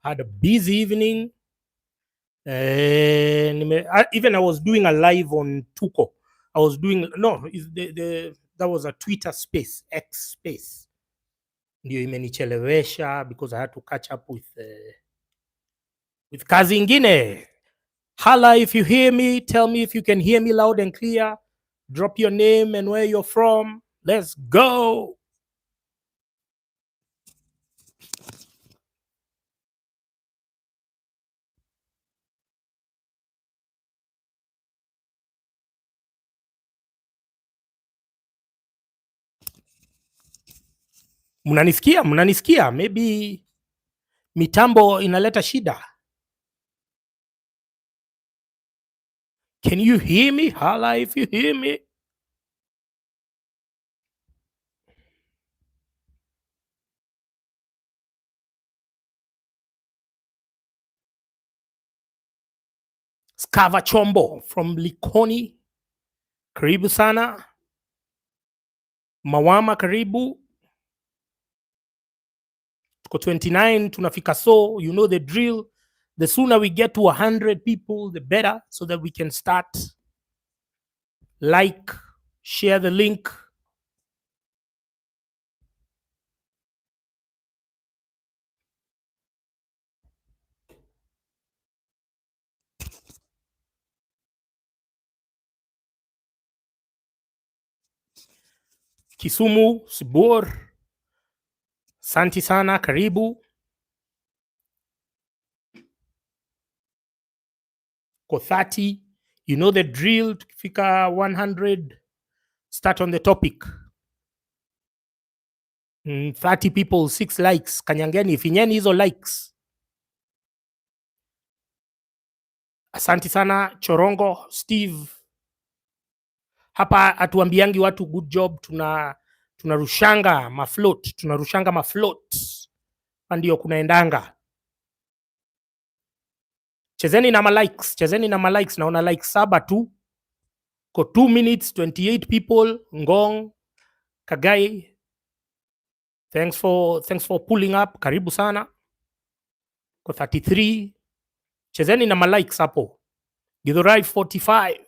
had a busy evening. Even I was doing a live on Thugge. I was doing that was a Twitter space, X space. Ndio imenichelewesha because I had to catch up with kazi ingine. Hala, if you hear me, tell me if you can hear me loud and clear. Drop your name and where you're from. Let's go. Mnanisikia? Maybe mitambo inaleta shida. Can you hear me? Hala, if you hear me. Skava Chombo from Likoni, karibu sana. Mawama karibu. Tuko 29 tunafika, so you know the drill. The sooner we get to 100 people, the better, so that we can start. Like, share the link. Kisumu, Sibor, santi sana, karibu. Ko 30, you know the drill. Tukifika 100, start on the topic. 30 people, 6 likes. Kanyangeni, finyeni hizo likes. Asante sana, Chorongo, Steve. Hapa atuambiangi watu good job, tunarushanga mafloat. Ndio kunaendanga. Chezeni na malikes, naona like 7 tu. Ko 2 minutes, 28 people. Ngong, Kagai, thanks for pulling up. Karibu sana. Ko 33. Chezeni na malikes hapo. Githurai 45.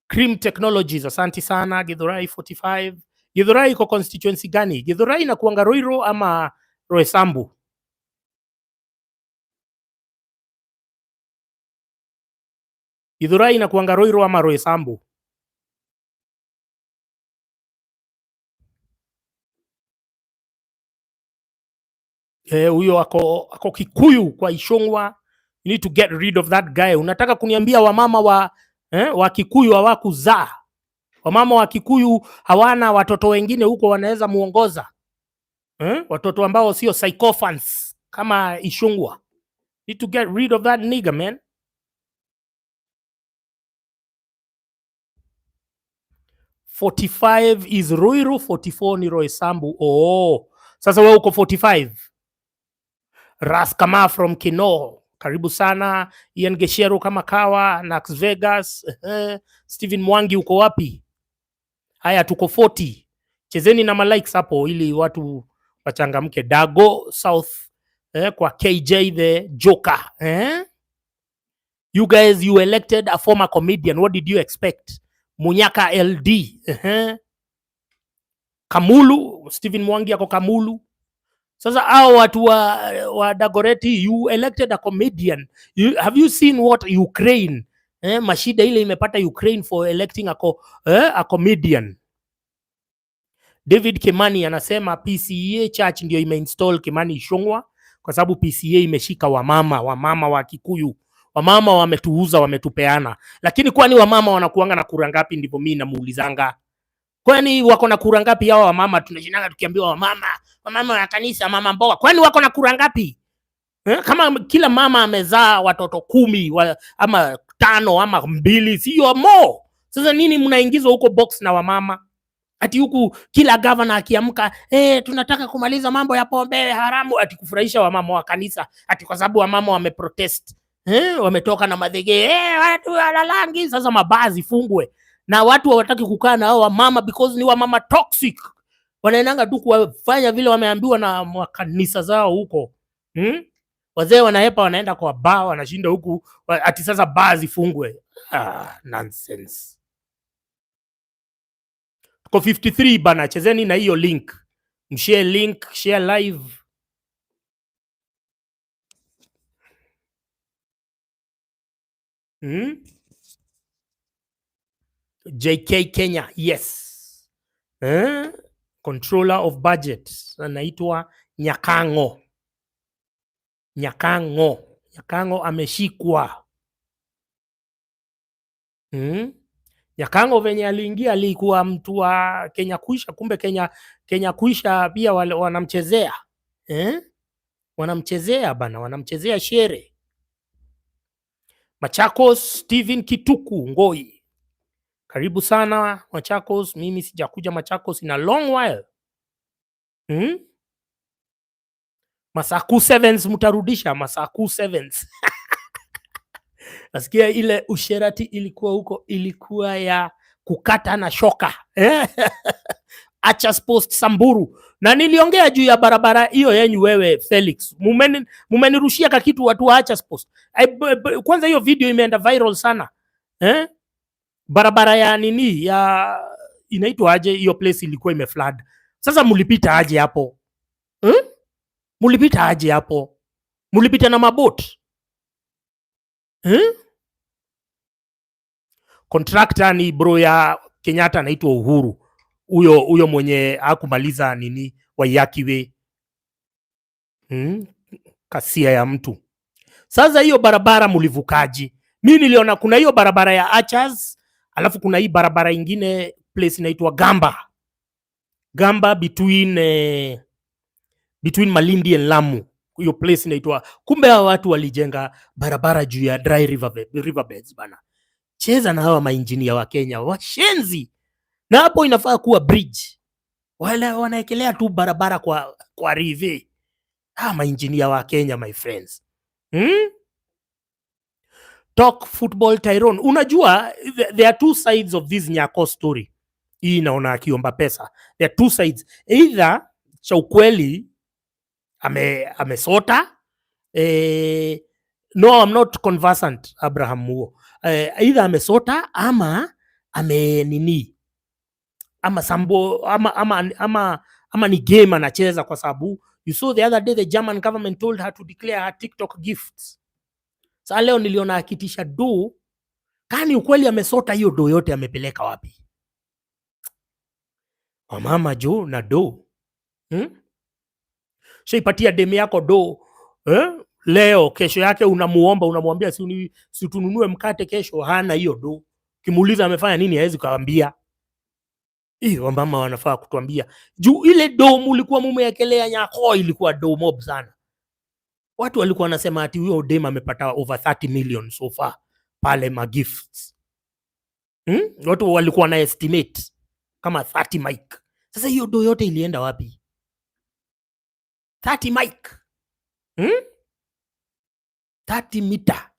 Cream Technologies, asante sana. Githurai 45. Githurai iko constituency gani? Githurai inakuanga Roiro ama Roysambu? Githurai inakuanga Roiro ama Roysambu? Huyo ako Kikuyu kwa Ishongwa. You need to get rid of that guy. Unataka kuniambia wamama wa Kikuyu hawakuzaa? Wamama wa Kikuyu hawana watoto wengine huko wanaweza muongoza? Watoto ambao sio psychophants kama Ishongwa. Need to get rid of that nigga, man. 45 is Ruiru, 44 ni Roysambu. Oh, sasa wewe uko 45. Raskama from Kino, karibu sana. Ian Geshero kama kawa, Nax Vegas. Steven Mwangi uko wapi? Haya, tuko 40. Chezeni na malikes hapo ili watu wachangamke. Dago South kwa KJ the Joker. You guys, you elected a former comedian. What did you expect? Munyaka LD. Kamulu, Steven Mwangi ako Kamulu. Sasa hao watu wa Dagoreti, you elected a comedian. Have you seen what Ukraine, mashida ile imepata Ukraine for electing a comedian? David Kimani anasema PCA Church ndio imeinstall Kimani Ishongwa kwa sababu PCA imeshika wamama wa Kikuyu. Wamama wametuuza, wametupeana. Lakini kwani wamama wanakuanga na kura ngapi? Ndivyo mimi namuulizanga. Kwani wako na kura ngapi hao wamama? Tunashinanga tukiambiwa wamama wa kanisa, mama mboga. Kwani wako na kura ngapi? Kama kila mama amezaa watoto 10 ama 5 ama 2, sio more. Sasa nini mnaingizwa huko box na wamama? Ati huku kila governor akiamka, tunataka kumaliza mambo ya pombe haramu, ati kufurahisha wamama wa kanisa, ati kwa sababu wamama wameprotest. Wametoka na madhege, watu walalangi. Sasa mabazi fungwe na watu hawataki kukaa na hao wamama because ni wamama toxic. wanaendanga tu kufanya vile wameambiwa na makanisa zao huko. Wazee wanaepa, wanaenda kwa bar, wanashinda huku ati sasa bar zifungwe. Nonsense. Tuko 53 bana, chezeni na hiyo link. Mshare link, share live. JK Kenya, yes. Controller of budget anaitwa Nyakango. Nyakango ameshikwa. Nyakango venye aliingia alikuwa mtu wa Kenya Kuisha, kumbe Kenya Kuisha pia wanamchezea. Wanamchezea bana, wanamchezea shere. Machakos, Steven Kituku Ngoi, karibu sana Machakos. Mimi sijakuja Machakos in a long while. Masaku Sevens mtarudisha, Masaku Sevens. Nasikia ile usherati ilikuwa huko, ilikuwa ya kukata na shoka. Achas Post Samburu. Na niliongea juu ya barabara hiyo yenyu wewe Felix. Mumenirushia kakitu watu wa Achas Post. Kwanza hiyo video imeenda viral sana. Barabara ya nini ya inaitwa aje hiyo place ilikuwa imeflood. Sasa mulipita aje hapo? Mulipita aje hapo? Mulipita na mabot? Contractor ni bro ya Kenyatta anaitwa Uhuru. Huyo mwenye hakumaliza nini Wayakiwe. Kasia ya mtu. Sasa hiyo barabara mulivukaji? Mimi niliona kuna hiyo barabara ya Achas, alafu kuna hii barabara ingine place inaitwa Gamba between Malindi and Lamu. Hiyo place inaitwa, kumbe hawa watu walijenga barabara juu ya dry riverbeds bana. Cheza na hawa mainjinia wa Kenya washenzi. Na hapo inafaa kuwa bridge. Wala wanaekelea tu barabara kwa rive. Mainjinia wa Kenya, my friends. Talk football Tyrone. Unajua there are two sides of this Nyako story. Hii naona akiomba pesa. There are two sides. Either cha ukweli amesota. No, I'm not conversant Abraham Muo. Either amesota ama nini, ama sambo ama ni game anacheza, kwa sababu you saw the other day the German government told her to declare her TikTok gifts. Sasa leo niliona akitisha do. Kani ukweli amesota, hiyo do yote amepeleka wapi? Mama jo na do. Shaipatia demi yako do. Leo kesho yake unamuomba, unamwambia si tununue mkate kesho, hana hiyo do. Kimuuliza amefanya nini, hawezi kuambia. Mama wanafaa kutuambia. Juu ile do mulikuwa mumeekelea Nyako ilikuwa do mob sana. Watu walikuwa wanasema ati huyo dem amepata over 30 million so far pale ma gifts. Watu walikuwa na estimate kama 30 mic. Sasa hiyo do yote ilienda wapi? 30 mic. 30 meter.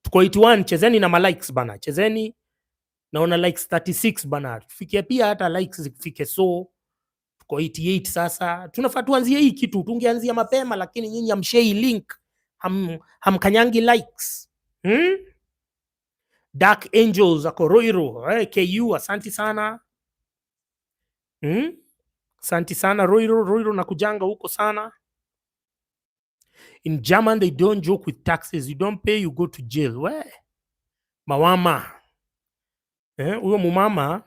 Tuko 81, chezeni na malikes bana. Chezeni. Naona likes 36 bana. Tufikie pia hata likes zifike so. Tuko 88 sasa. Tunafaa tuanzie hii kitu. Tungeanzia mapema, lakini nyinyi amshare link. Hamkanyangi likes. Dark Angels ako Roiro. KU asante sana. Asante sana Roiro na kujanga huko sana. In German they don't joke with taxes. You don't pay, you go to jail. We mawama. Huyo mumama.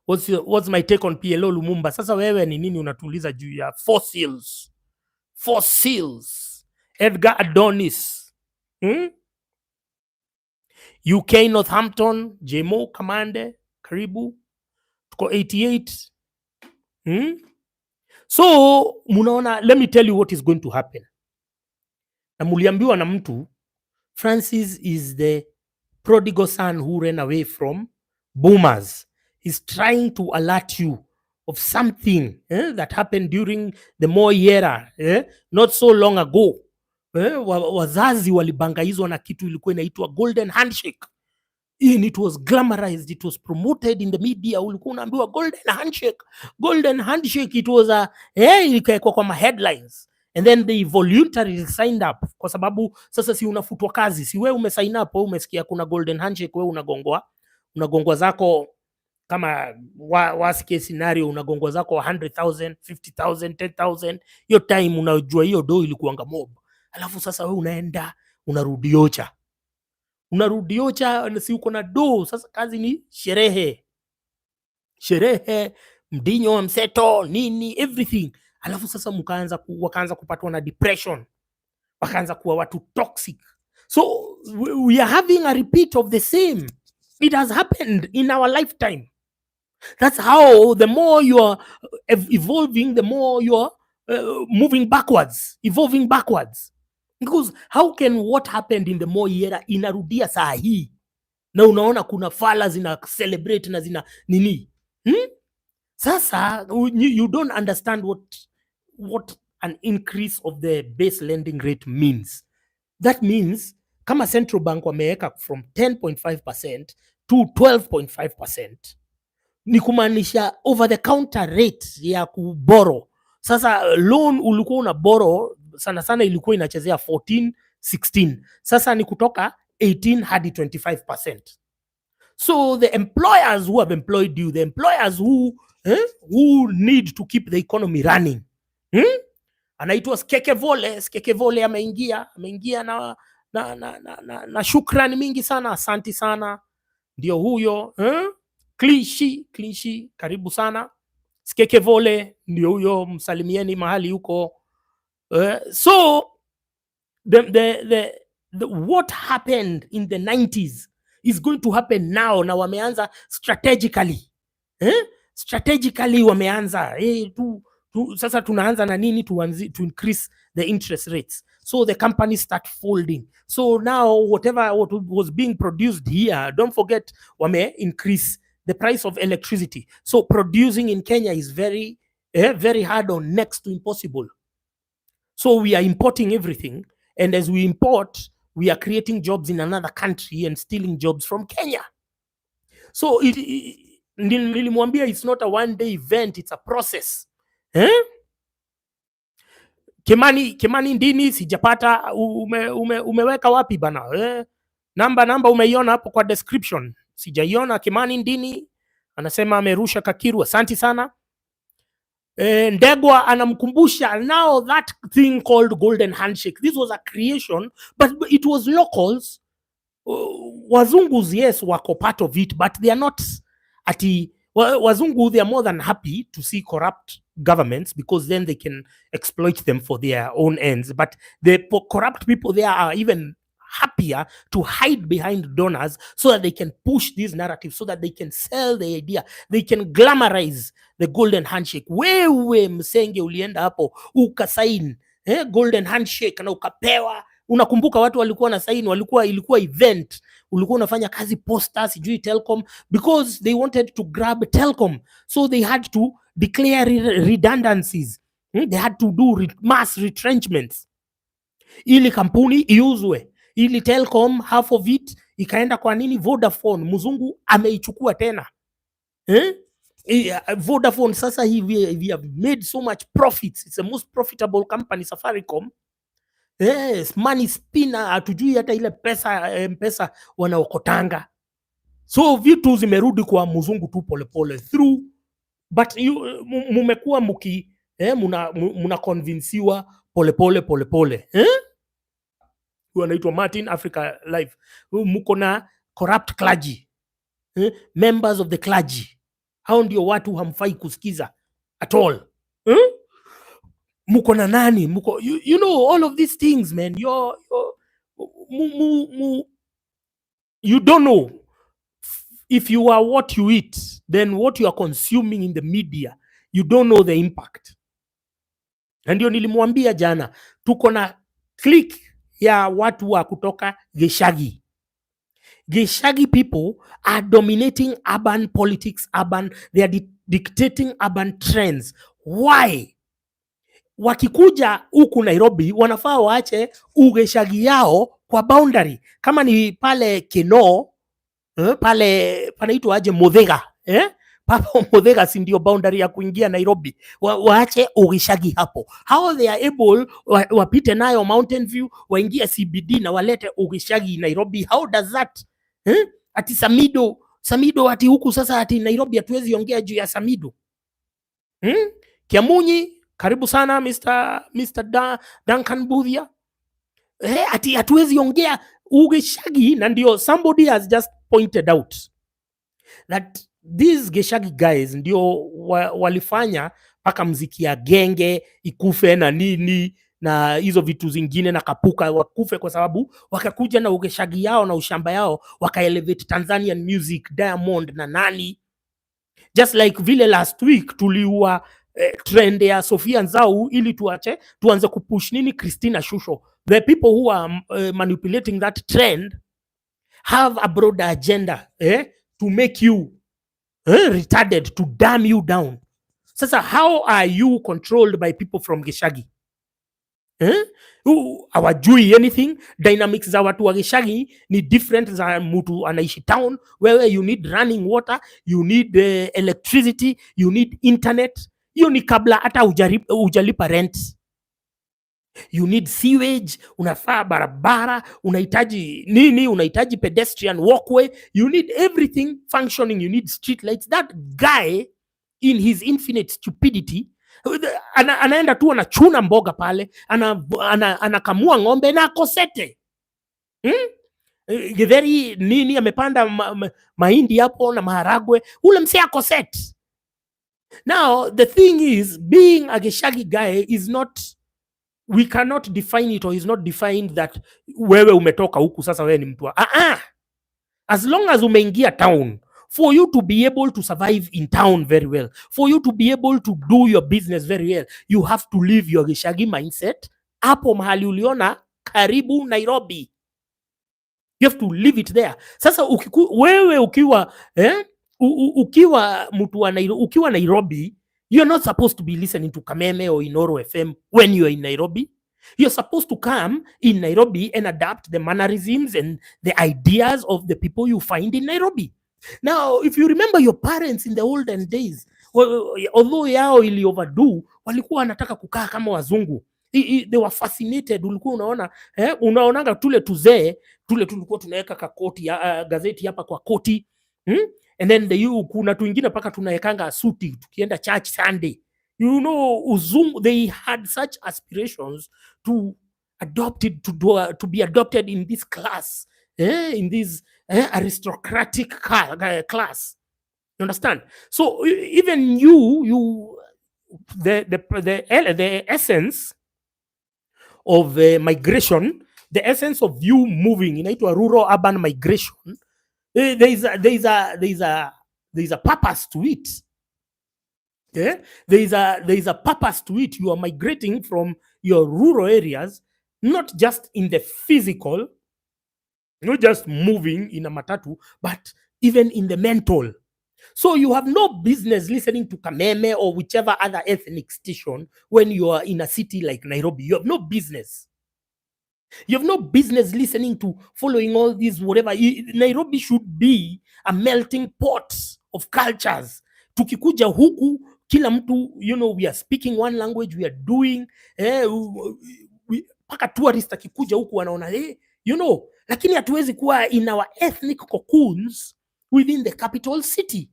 What's my take on PLO Lumumba? Sasa wewe ni nini unatuuliza juu ya fossils? Edgar Adonis. UK Northampton, Jemo Kamande, karibu. Tuko 88. So, munaona, let me tell you what is going to happen. Na muliambiwa na mtu, Francis is the prodigal son who ran away from boomers. He's trying to alert you of something that happened during the Moi era, not so long ago. Wazazi walibangaizwa na kitu ilikuwa inaitwa golden handshake. and it was glamorized, it was promoted in the media. Ulikuwa unaambiwa golden handshake, golden handshake. It was ikawekwa kwa headlines, and then they voluntarily signed up, kwa sababu sasa si unafutwa kazi, si wewe umesign up, wewe umesikia kuna golden handshake, wewe unagongwa zako, kama worst case scenario unagongwa zako 100,000, 50,000, 10,000. Hiyo time unajua hiyo do ilikuanga mob, alafu sasa wewe unaenda unarudi ocha, si uko na do. Sasa kazi ni sherehe, mdinyo wa mseto nini, everything. Alafu sasa wakaanza kupatwa na depression, wakaanza kuwa watu toxic. So we are having a repeat of the same. It has happened in our lifetime. That's how the more you are evolving, the more you are evolving backwards. Because how can what happened in the Moi era inarudia saa hii, na unaona kuna fala zina celebrate na zina nini? Sasa you don't understand what an increase of the base lending rate means. That means kama central bank wameweka from 10.5% to 12.5%, ni kumaanisha over the counter rate ya kuboro. Sasa loan ulikuwa una borrow sana ilikuwa inachezea 14, 16. Sasa ni kutoka 18 hadi 25%. So the employers who have employed you, the employers who need to keep the economy running, anaitwa Skekevole ameingia na shukrani mingi sana, asanti sana. Ndio huyo Klishi, karibu sana. Skekevole ndio huyo, msalimieni mahali huko. So the what happened in the 90s is going to happen now. Na wameanza strategically, strategically wameanza sasa tunaanza na nini to increase the interest rates, so the companies start folding. So now what was being produced here, don't forget wame increase the price of electricity. So producing in Kenya is very very hard or next to impossible. So we are importing everything, and as we import, we are creating jobs in another country and stealing jobs from Kenya. So nilimwambia it's not a one day event, it's a process. Kimani Ndini sijapata, umeweka wapi bana? Namba umeiona hapo kwa description? Sijaiona. Kimani Ndini anasema amerusha Kakiru, asante sana. Ndegwa anamkumbusha, now that thing called golden handshake, this was a creation, but it was locals. Wazungus, yes, wako part of it, but they are not wazungu, they are more than happy to see corrupt governments, because then they can exploit them for their own ends. But the corrupt people there are even happier to hide behind donors so that they can push these narratives, so that they can sell the idea, they can glamorize the golden handshake. Wewe msenge ulienda hapo ukasaini golden handshake na ukapewa. Unakumbuka watu walikuwa na saini, ilikuwa event, ulikuwa unafanya kazi Posta, sijui Telcom, because they wanted to grab Telcom, so they had to declare redundancies. They had to do mass retrenchments ili kampuni iuzwe, ili Telcom half of it ikaenda kwa nini Vodafone. Mzungu ameichukua tena. Vodafone sasa hivi we have made so much profits, it's the most profitable company. Safaricom, yes, money spinner, hatujui hata ile pesa M-pesa wanaokotanga. So vitu zimerudi kwa mzungu tu polepole through, but mumekuwa muna convincewa polepole. Wanaitwa Martin Africa Live, muko na corrupt clergy, members of the clergy. Hao ndio watu hamfai kusikiza at all. Muko na nani? Muko, you know all of these things, man. You don't know. If you are what you eat, then what you are consuming in the media, you don't know the impact. Na ndio nilimwambia jana, tuko na click ya watu wa kutoka Geshagi. Geshagi people are dominating urban politics, they are dictating urban trends. Why? Wakikuja huku Nairobi, wanafaa waache Ugeshagi yao kwa boundary. Kama ni pale Keno, pale panaitwa aje Muthaiga, papo Muthaiga si ndio boundary ya kuingia Nairobi. Waache ugishagi hapo. How they are able wapite nayo Mountain View waingie CBD na walete ugishagi Nairobi? How does that ati Samido ati huku sasa ati Nairobi hatuwezi ongea juu ya Samido. Kiamunyi, karibu sana Mr. Duncan Buthia. Ati hatuwezi ongea ugeshagi, na ndio somebody has just pointed out that these geshagi guys ndio walifanya paka mziki ya genge ikufe na nini na hizo vitu zingine na kapuka wakufe, kwa sababu wakakuja na ugeshagi yao na ushamba yao wakaelevate Tanzanian music, Diamond na nani. Just like vile last week tuliua trend ya Sofia Nzau ili tuanze kupush nini Christina Shusho. The people who are manipulating that trend have a broader agenda to make you retarded, to damn you down. Sasa how are you controlled by people from Geshagi? Hawajui anything. Dynamics za watu wa Geshagi ni different za mtu anaishi town, where you need running water, you need electricity, you need internet. Hiyo ni kabla hata ujalipa rent. You need sewage, unafaa barabara, unahitaji nini, unahitaji pedestrian walkway, you need everything functioning, you need street lights. That guy in his infinite stupidity anaenda tu anachuna mboga pale, anakamua ng'ombe na akosete. Githeri nini amepanda mahindi hapo na maharagwe, ule msee akosete. Now the thing is, being a Geshagi guy is not, we cannot define it, or is not defined that wewe umetoka huku sasa wewe ni mtu. As long as umeingia town, for you to be able to survive in town very well, for you to be able to do your business very well, you have to leave your Geshagi mindset hapo mahali uliona karibu Nairobi. You have to leave it there. Sasa wewe ukiwa mtu wa Nairobi, ukiwa Nairobi, you're not supposed to be listening to Kameme or Inoro FM when you're in Nairobi. You're supposed to come in Nairobi and adapt the mannerisms and the ideas of the people you find in Nairobi. Now, if you remember your parents in the olden days, although yao ili overdo, walikuwa wanataka kukaa kama wazungu. They were fascinated. Ulikuwa unaona unaonanga tule tuzee tule tulikuwa tunaweka kakoti gazeti hapa kwa koti, and then kuna tuingine paka tunawekanga suti tukienda church Sunday. You know, uzungu, they had such aspirations to to be adopted in this class, in this aristocratic class. You understand? So even the essence of migration, the essence of you moving inaitwa rural urban migration, there is a purpose to it. There is a purpose to it. You are migrating from your rural areas, not just in the physical, not just moving in a matatu, but even in the mental. So you have no business listening to Kameme or whichever other ethnic station when you are in a city like Nairobi. You have no business. You have no business listening to following all these whatever. Nairobi should be a melting pot of cultures. Tukikuja huku, kila mtu, you know, we are speaking one language, we are doing, paka tourist akikuja huku wanaona, you know, lakini hatuwezi kuwa in our ethnic cocoons within the capital city.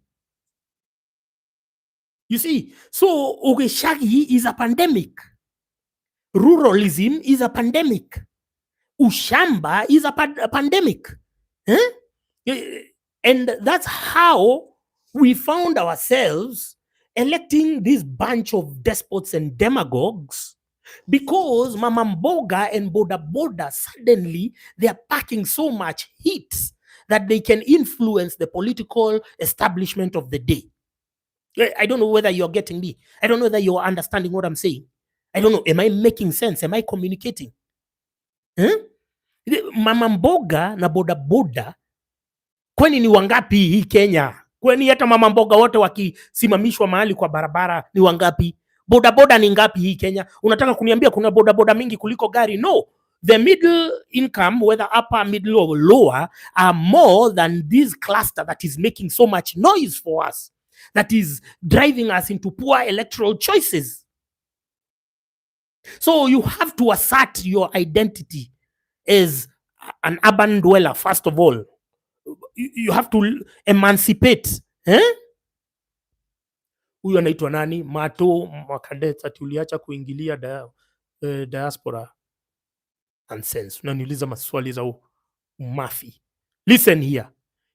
You see, so Ugeshagi is a pandemic. Ruralism is a pandemic. Ushamba is a pandemic. And that's how we found ourselves electing this bunch of despots and demagogues, because Mama Mboga and Boda Boda suddenly they are packing so much heat that they can influence the political establishment of the day. I don't know whether you're getting me. I don't know whether you're understanding what I'm saying. I don't know. Am I making sense? Am I communicating? Mama Mboga na Boda Boda, kwani ni wangapi hii Kenya? Kwani hata mama mboga wote wakisimamishwa mahali kwa barabara ni wangapi? Boda boda ni ngapi hii Kenya? Unataka kuniambia kuna boda boda mingi kuliko gari? No. the middle income, whether upper, middle, or lower, are more than this cluster that is making so much noise for us, that is driving us into poor electoral choices. So you have to assert your identity as an urban dweller, first of all. You have to emancipate. Huyu anaitwa nani? Mato Makadetsa, tuliacha kuingilia diaspora. Nonsense. Unaniuliza maswali za umafi. Listen here.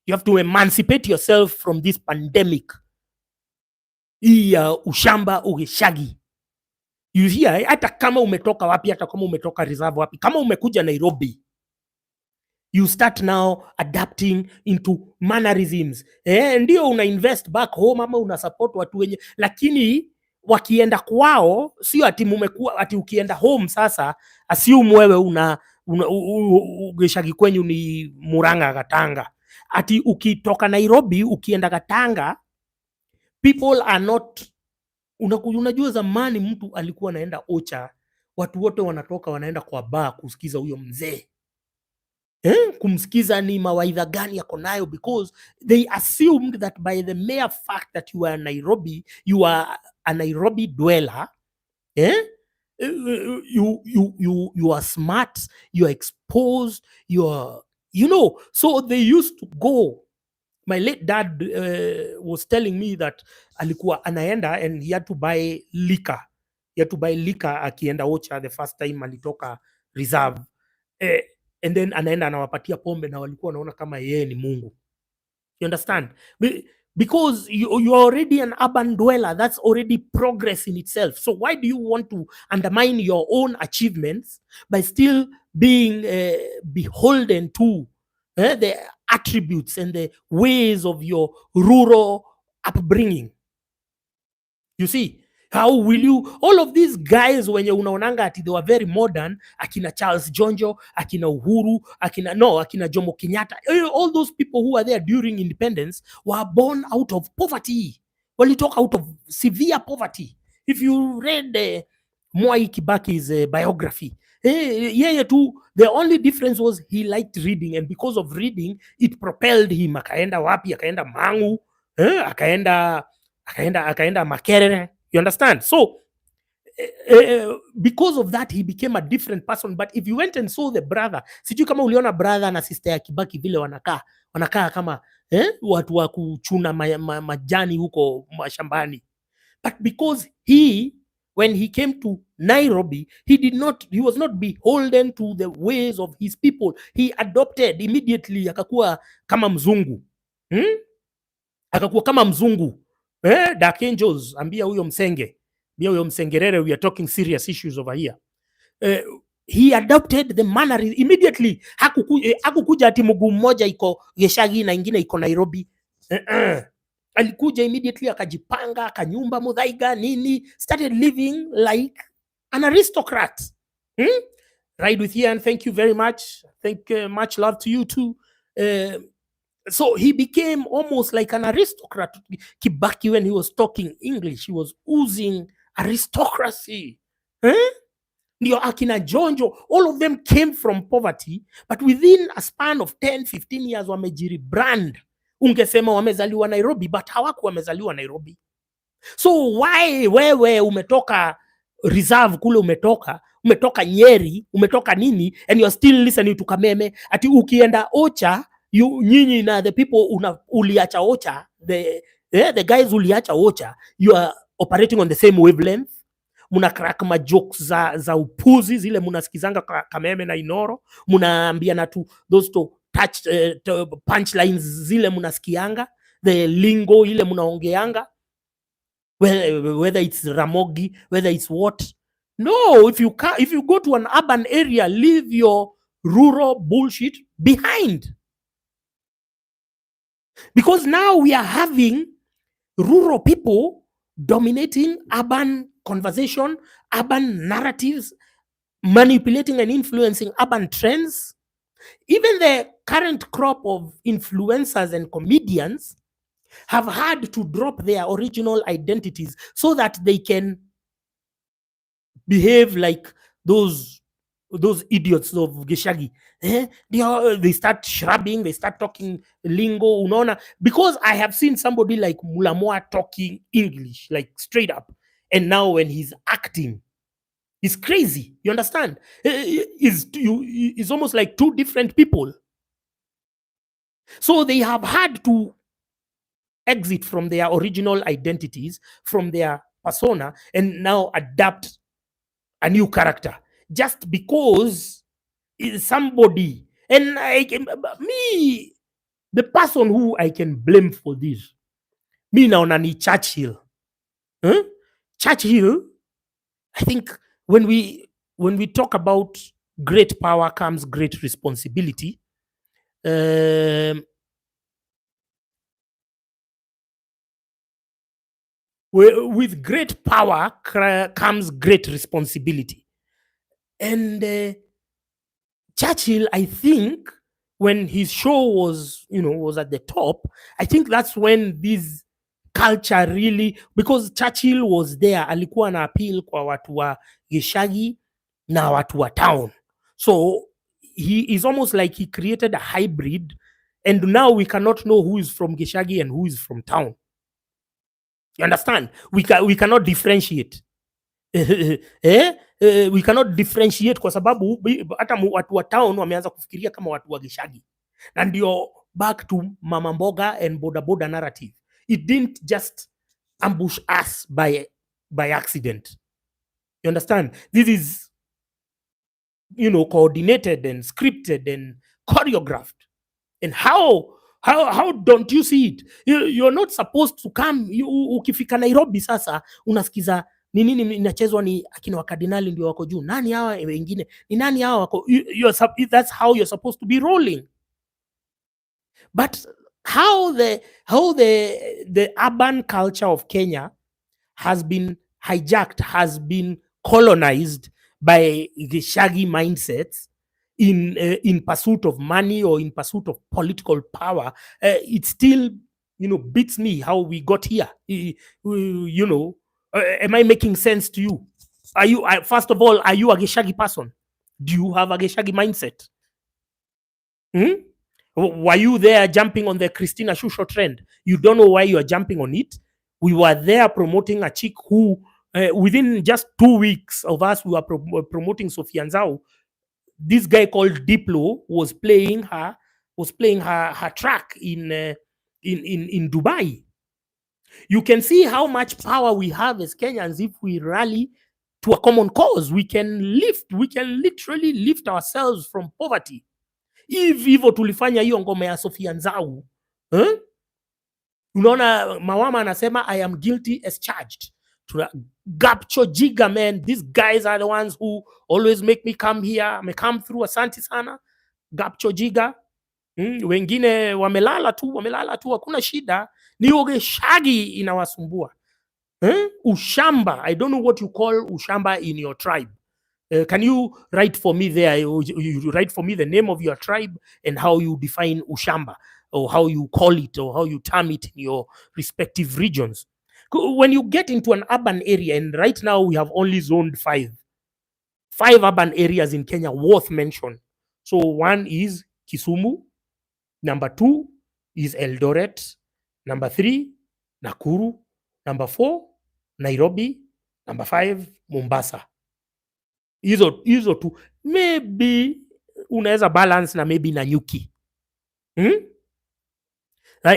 You have to emancipate yourself from this pandemic. Hii ya ushamba ugeshagi. You hear, hata kama umetoka wapi, hata kama umetoka reserve wapi, kama umekuja Nairobi, you start now adapting into mannerisms. Ndio una invest back home ama una support watu wenye, lakini wakienda kwao sio ati mumekuwa ati ukienda home sasa assume wewe ugeshagi kwenyu ni Murang'a Gatanga. Ati ukitoka Nairobi ukienda Gatanga, people are not. Unajua zamani mtu alikuwa anaenda Ocha, watu wote wanatoka wanaenda kwa bar kusikiza huyo mzee. Kumsikiza ni mawaidha gani yako nayo, because they assumed that by the mere fact that you are Nairobi, you are a Nairobi dweller, you are smart, you are exposed, you are, so they used to go. My late dad was telling me that alikuwa anaenda and he had to buy liquor. He had to buy liquor akienda Ocha the first time alitoka reserve. And then anaenda anawapatia pombe na walikuwa wanaona kama yeye ni Mungu. You understand? Because you are already an urban dweller. That's already progress in itself. So why do you want to undermine your own achievements by still being beholden to the attributes and the ways of your rural upbringing? You see, how will you, all of these guys wenye unaonanga ati they were very modern, akina Charles Jonjo, akina Uhuru, akina Jomo Kenyatta, all those people who were there during independence were born out of poverty. Walitoka out of severe poverty. If you read Mwai Kibaki's biography, the only difference was he liked reading, and because of reading it propelled him. Akaenda wapi? Akaenda Mangu, akaenda Makerere. You understand? So because of that he became a different person. But if you went and saw the brother, sijui kama uliona brother na sister ya Kibaki vile wanakaa kama watu wa kuchuna majani huko mashambani. But because when he came to Nairobi, he was not beholden to the ways of his people. He adopted immediately, akakuwa kama mzungu. Akakuwa kama mzungu. Dark Angels, ambia huyo msengerere, we are talking serious issues over here. He adopted the manner immediately. Hakukuja ati mguu mmoja iko Geshagi na ingine iko Nairobi. Alikuja immediately, akajipanga, akanyumba Muthaiga nini, started living like an aristocrat. Ride with Ian, thank you very much. Much love to you too. So he became almost like an aristocrat. Kibaki, when he was talking English, he was oozing aristocracy. Ndio akina Jonjo, all of them came from poverty, but within a span of 10-15 years wamejiribrand. Ungesema wamezaliwa Nairobi, but hawakuwa wamezaliwa Nairobi. So why wewe umetoka reserve kule, umetoka Nyeri, umetoka nini, and you are still listening to Kameme? Ati ukienda Ocha, nyinyi na the people uliacha Ocha, the guys uliacha Ocha, you are operating on the same wavelength. Muna crack ma jokes za upuzi zile munasikizanga Kameme na Inoro, munaambiana tu those to touch punchlines zile munasikianga, the lingo ile munaongeanga, whether it's Ramogi, whether it's what. No, if you go to an urban area, leave your rural bullshit behind. Because now we are having rural people dominating urban conversation, urban narratives, manipulating and influencing urban trends. Even the current crop of influencers and comedians have had to drop their original identities so that they can behave like those those idiots of Geshagi. They start shrubbing, they start talking lingo, unaona, because I have seen somebody like Mulamwa talking English, like straight up. And now when he's acting, it's crazy. You understand? It's almost like two different people. So they have had to exit from their original identities, from their persona, and now adapt a new character just because somebody. And me, the person who I can blame for this, me now nani Churchill. Huh? Churchill, I think when we talk about great power comes great responsibility. With great power comes great responsibility. And Churchill, I think, when his show was at the top, I think that's when this culture really, because Churchill was there, alikuwa na appeal kwa watu wa Geshagi na watu wa town. So he is almost like he created a hybrid, and now we cannot know who is from Geshagi and who is from town. You understand? We cannot differentiate. We cannot differentiate kwa sababu hata watu wa town wameanza kufikiria kama watu wa Geshagi. Na ndio back to mama mboga and boda boda narrative. It didn't just ambush us by accident. You understand? This is, coordinated and scripted and choreographed. And how don't you see it? You're not supposed to come. Ukifika Nairobi sasa unasikiza ni nini inachezwa, ni akina wakardinali ndio wako juu, nani hawa wengine, ni nani hawa wako. That's how you're supposed to be rolling. But how the urban culture of Kenya has been hijacked, has been colonized by the shaggy mindsets in pursuit of money or in pursuit of political power, it still beats me how we got here. Am I making sense to you? First of all, are you a Geshagi person? Do you have a Geshagi mindset? Were you there jumping on the Christina Shusho trend? You don't know why you are jumping on it. We were there promoting a chick who, within just 2 weeks of us, we were promoting Sophia Nzau. This guy called Diplo was playing her track in Dubai. You can see how much power we have as Kenyans if we rally to a common cause. We can literally lift ourselves from poverty. If hivyo tulifanya hiyo ngoma ya Sophia Nzau, unaona Mawama anasema I am guilty as charged. Gapcho Jiga, man, these guys are the ones who always make me come here. Me come through, asanti sana. Gapcho Jiga. Wengine wamelala tu, hakuna shida. Ni Geshagi inawasumbua. Ushamba, I don't know what you call Ushamba in your tribe. Can you write for me there? You write for me the name of your tribe and how you define Ushamba, or how you call it, or how you term it in your respective regions. When you get into an urban area, and right now we have only zoned five urban areas in Kenya worth mention. So one is Kisumu, number 2 is Eldoret, number 3 Nakuru, number 4 Nairobi, number 5 Mombasa. Hizo tu maybe unaweza balance na maybe Nanyuki.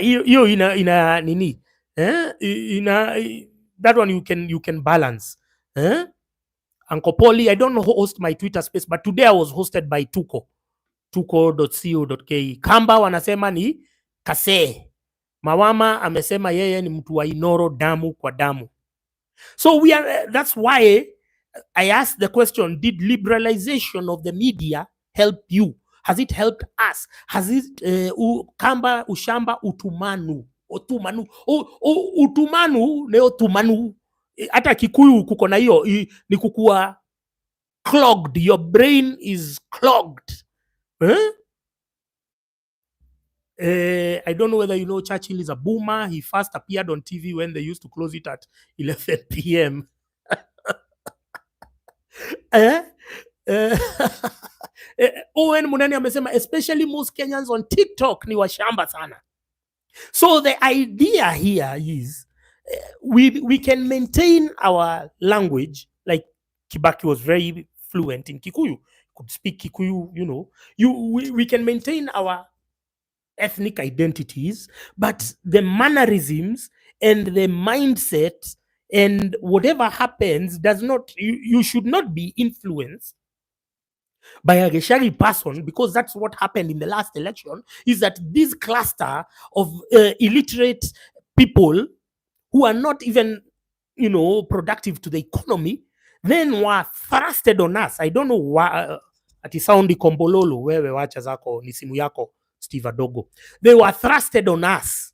Hiyo ina nini? That one you can balance. Uncle Polly, I don't host my Twitter space, but today I was hosted by tuko.co.ke. Kamba wanasema ni Kase. Mawama amesema yeye ni mtu wa Inoro, damu kwa damu. So that's why I asked the question, did liberalization of the media help you? Has it helped us? Has it Kamba Ushamba Utumanu? Utumanu ne Utumanu. Hata Kikuyu kuko na hiyo ni kukua clogged. Your brain is clogged. I don't know whether you know Churchill is a boomer. He first appeared on TV when they used to close it at 11 p.m. Eh, Owen Munene amesema especially most Kenyans on TikTok ni washamba sana. So the idea here is we can maintain our language, like Kibaki was very fluent in Kikuyu, could speak Kikuyu, we can maintain our ethnic identities, but the mannerisms and the mindset and whatever happens does not, you should not be influenced by a Geshari person, because that's what happened in the last election, is that this cluster of illiterate people who are not even, productive to the economy, then were thrusted on us. I don't know why. Ati soundi kombololo, wewe wacha zako ni simu yako Steve Adogo. They were thrusted on us.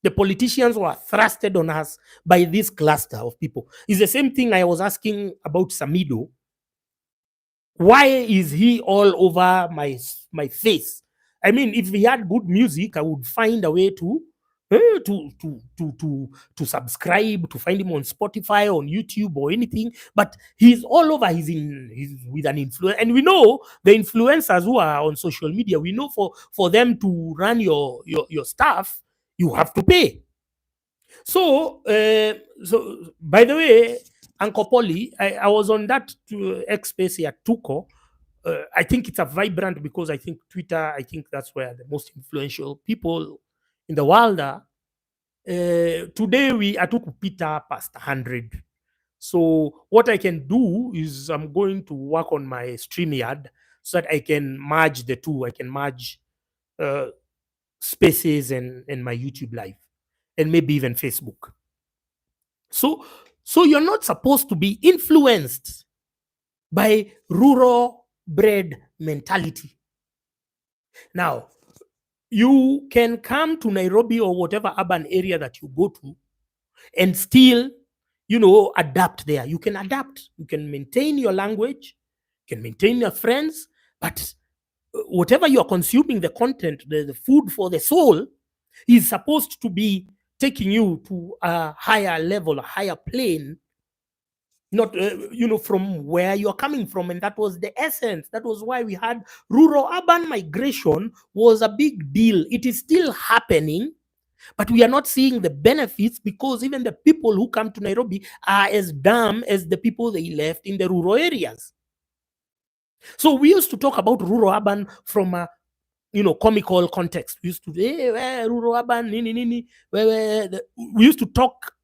The politicians were thrusted on us by this cluster of people. It's the same thing I was asking about Samido. Why is he all over my face? I mean, if he had good music, I would find a way to subscribe, to find him on Spotify, on YouTube, or anything. But he's all over. He's with an influence, and we know the influencers who are on social media. We know for them to run your stuff, you have to pay. So by the way, Uncle Polly, I was on that X space here, Tuko. I think it's a vibrant, because I think Twitter, I think that's where the most influential people in the world are. Today we are to Peter past 100. So what I can do is I'm going to work on my StreamYard so that I can merge the two. I can merge spaces and my YouTube live, and maybe even Facebook. So you're not supposed to be influenced by rural bred mentality. Now, you can come to Nairobi or whatever urban area that you go to and still, adapt there. You can adapt. You can maintain your language. You can maintain your friends. But whatever you are consuming, the content, the food for the soul, is supposed to be taking you to a higher level, a higher plane, not from where you're coming from. And that was the essence. That was why we had rural urban migration was a big deal. It is still happening, but we are not seeing the benefits, because even the people who come to Nairobi are as dumb as the people they left in the rural areas. So we used to talk about rural urban from a comical context. We used to rural urban nini. We used to talk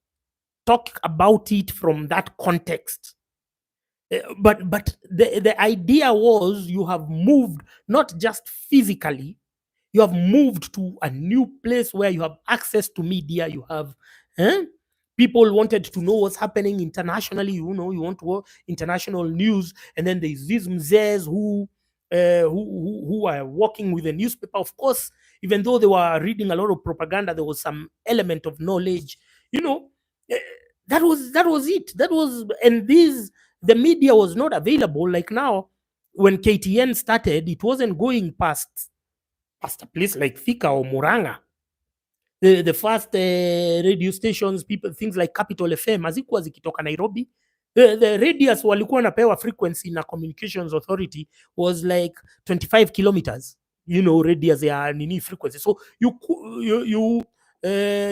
about it from that context. But the idea was, you have moved not just physically, you have moved to a new place where you have access to media. You have people wanted to know what's happening internationally. You want to watch international news, and then there's these mzes who are working with the newspaper. Of course, even though they were reading a lot of propaganda, there was some element of knowledge. That was it. And the media was not available like now. When KTN started, it wasn't going past a place like Thika or Muranga. The first radio stations, people, things like Capital FM, hazikuwa zikitoka Nairobi. The radius walikuwa napewa frequency na Communications Authority was like 25 kilometers, radius ya nini frequency. So you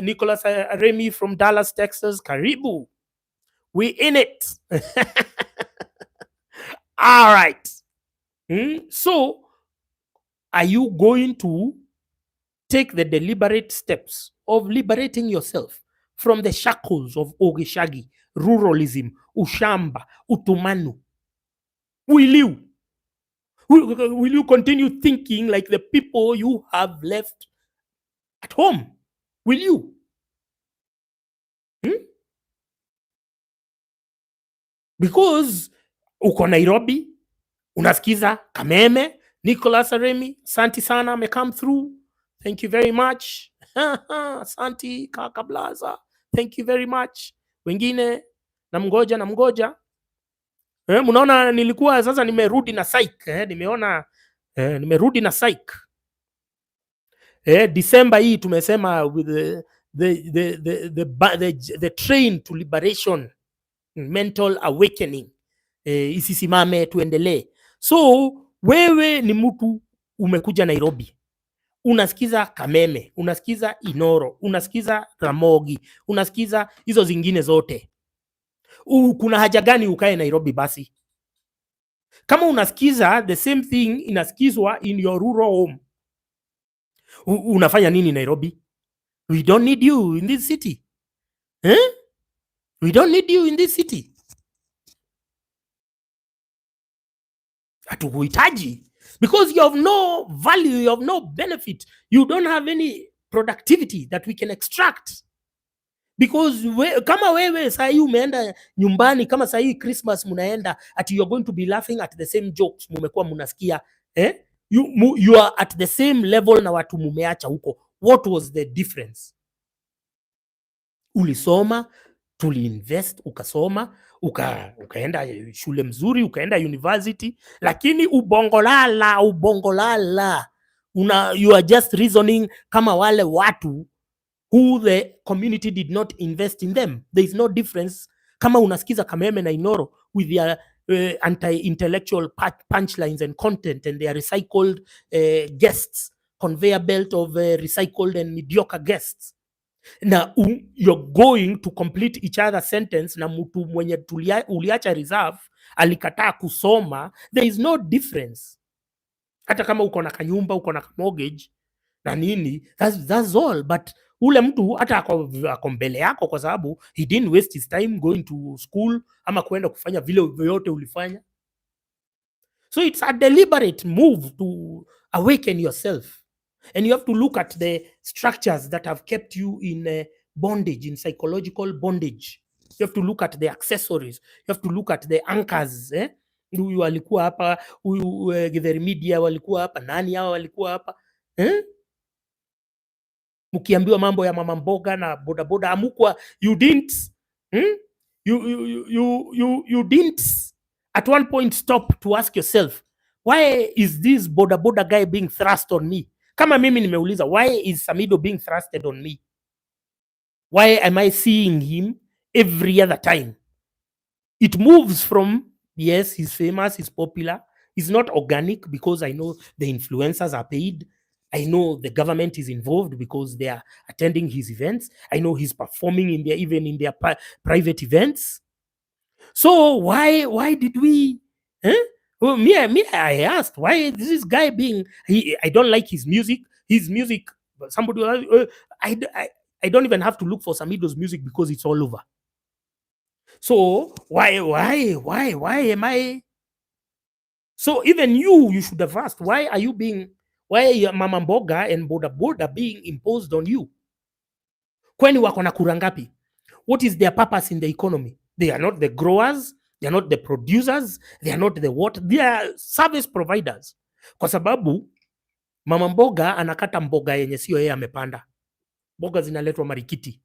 Nicholas Remy from Dallas, Texas, karibu. We in it. All right. So are you going to take the deliberate steps of liberating yourself from the shackles of Ogeshagi, ruralism, Ushamba, Utumanu? Will you continue thinking like the people you have left at home? Will you? Because uko Nairobi, unasikiza Kameme, Nicholas Aremi, Santi sana may come through. Thank you very much. Santi Kaka Blaza. Thank you very much. Wengine namgoja. Mnaona nilikuwa sasa nimerudi na psych. Nimeona nimerudi na psych. December hii tumesema with the train to liberation, mental awakening. isisimame, tuendelee. So wewe ni mtu umekuja Nairobi, unasikiza Kameme, unasikiza Inoro, unasikiza Ramogi, unasikiza hizo zingine zote. Kuna haja gani ukae Nairobi basi? Kama unasikiza the same thing inasikizwa in your rural home, unafanya nini Nairobi? We don't need you in this city. We don't need you in this city. Hatukuhitaji because you have no value, you have no benefit, you don't have any productivity that we can extract. Because kama wewe saa hii umeenda nyumbani, kama saa hii Christmas munaenda at you are going to be laughing at the same jokes mumekuwa munasikia, you are at the same level na watu mumeacha huko. What was the difference? Ulisoma, tuliinvest, ukasoma, ukaenda shule mzuri, ukaenda university, lakini ubongolala. You are just reasoning kama wale watu who the community did not invest in them. There is no difference kama unasikiza Kameme na Inoro with their anti-intellectual punchlines and content and their recycled guests, conveyor belt of recycled and mediocre guests. Na you're going to complete each other sentence na mtu mwenye uliacha reserve alikataa kusoma. There is no difference. Hata kama uko na kanyumba, uko na mortgage na nini, that's all. But ule mtu hata ako mbele yako kwa sababu he didn't waste his time going to school ama kuenda kufanya vile vyote ulifanya. So it's a deliberate move to awaken yourself. And you have to look at the structures that have kept you in bondage, in psychological bondage. You have to look at the accessories. You have to look at the anchors. Huyu walikuwa hapa, huyu Githeri Media walikuwa hapa, nani hao walikuwa hapa. Mkiambiwa mambo ya mama mboga na bodaboda amukwa, you didn't you didn't at one point stop to ask yourself, why is this bodaboda guy being thrust on me? Kama mimi nimeuliza, why is Samido being thrusted on me? Why am I seeing him every other time? It moves from, yes, he's famous, he's popular. It's not organic because I know the influencers are paid. I know the government is involved because they are attending his events. I know he's performing even in their private events. So why did we? Well, I asked, why is this guy being? I don't like his music. His music, somebody. I don't even have to look for Samido's music because it's all over. So why am I? So even you should have asked, why are Mama Mboga and Boda Boda being imposed on you? Kwani wako na kura ngapi? What is their purpose in the economy? They are not the growers, they are not the producers, they are not the what, they are service providers. Kwa sababu Mama Mboga anakata mboga yenye sio yeye amepanda. Mboga zinaletwa Marikiti,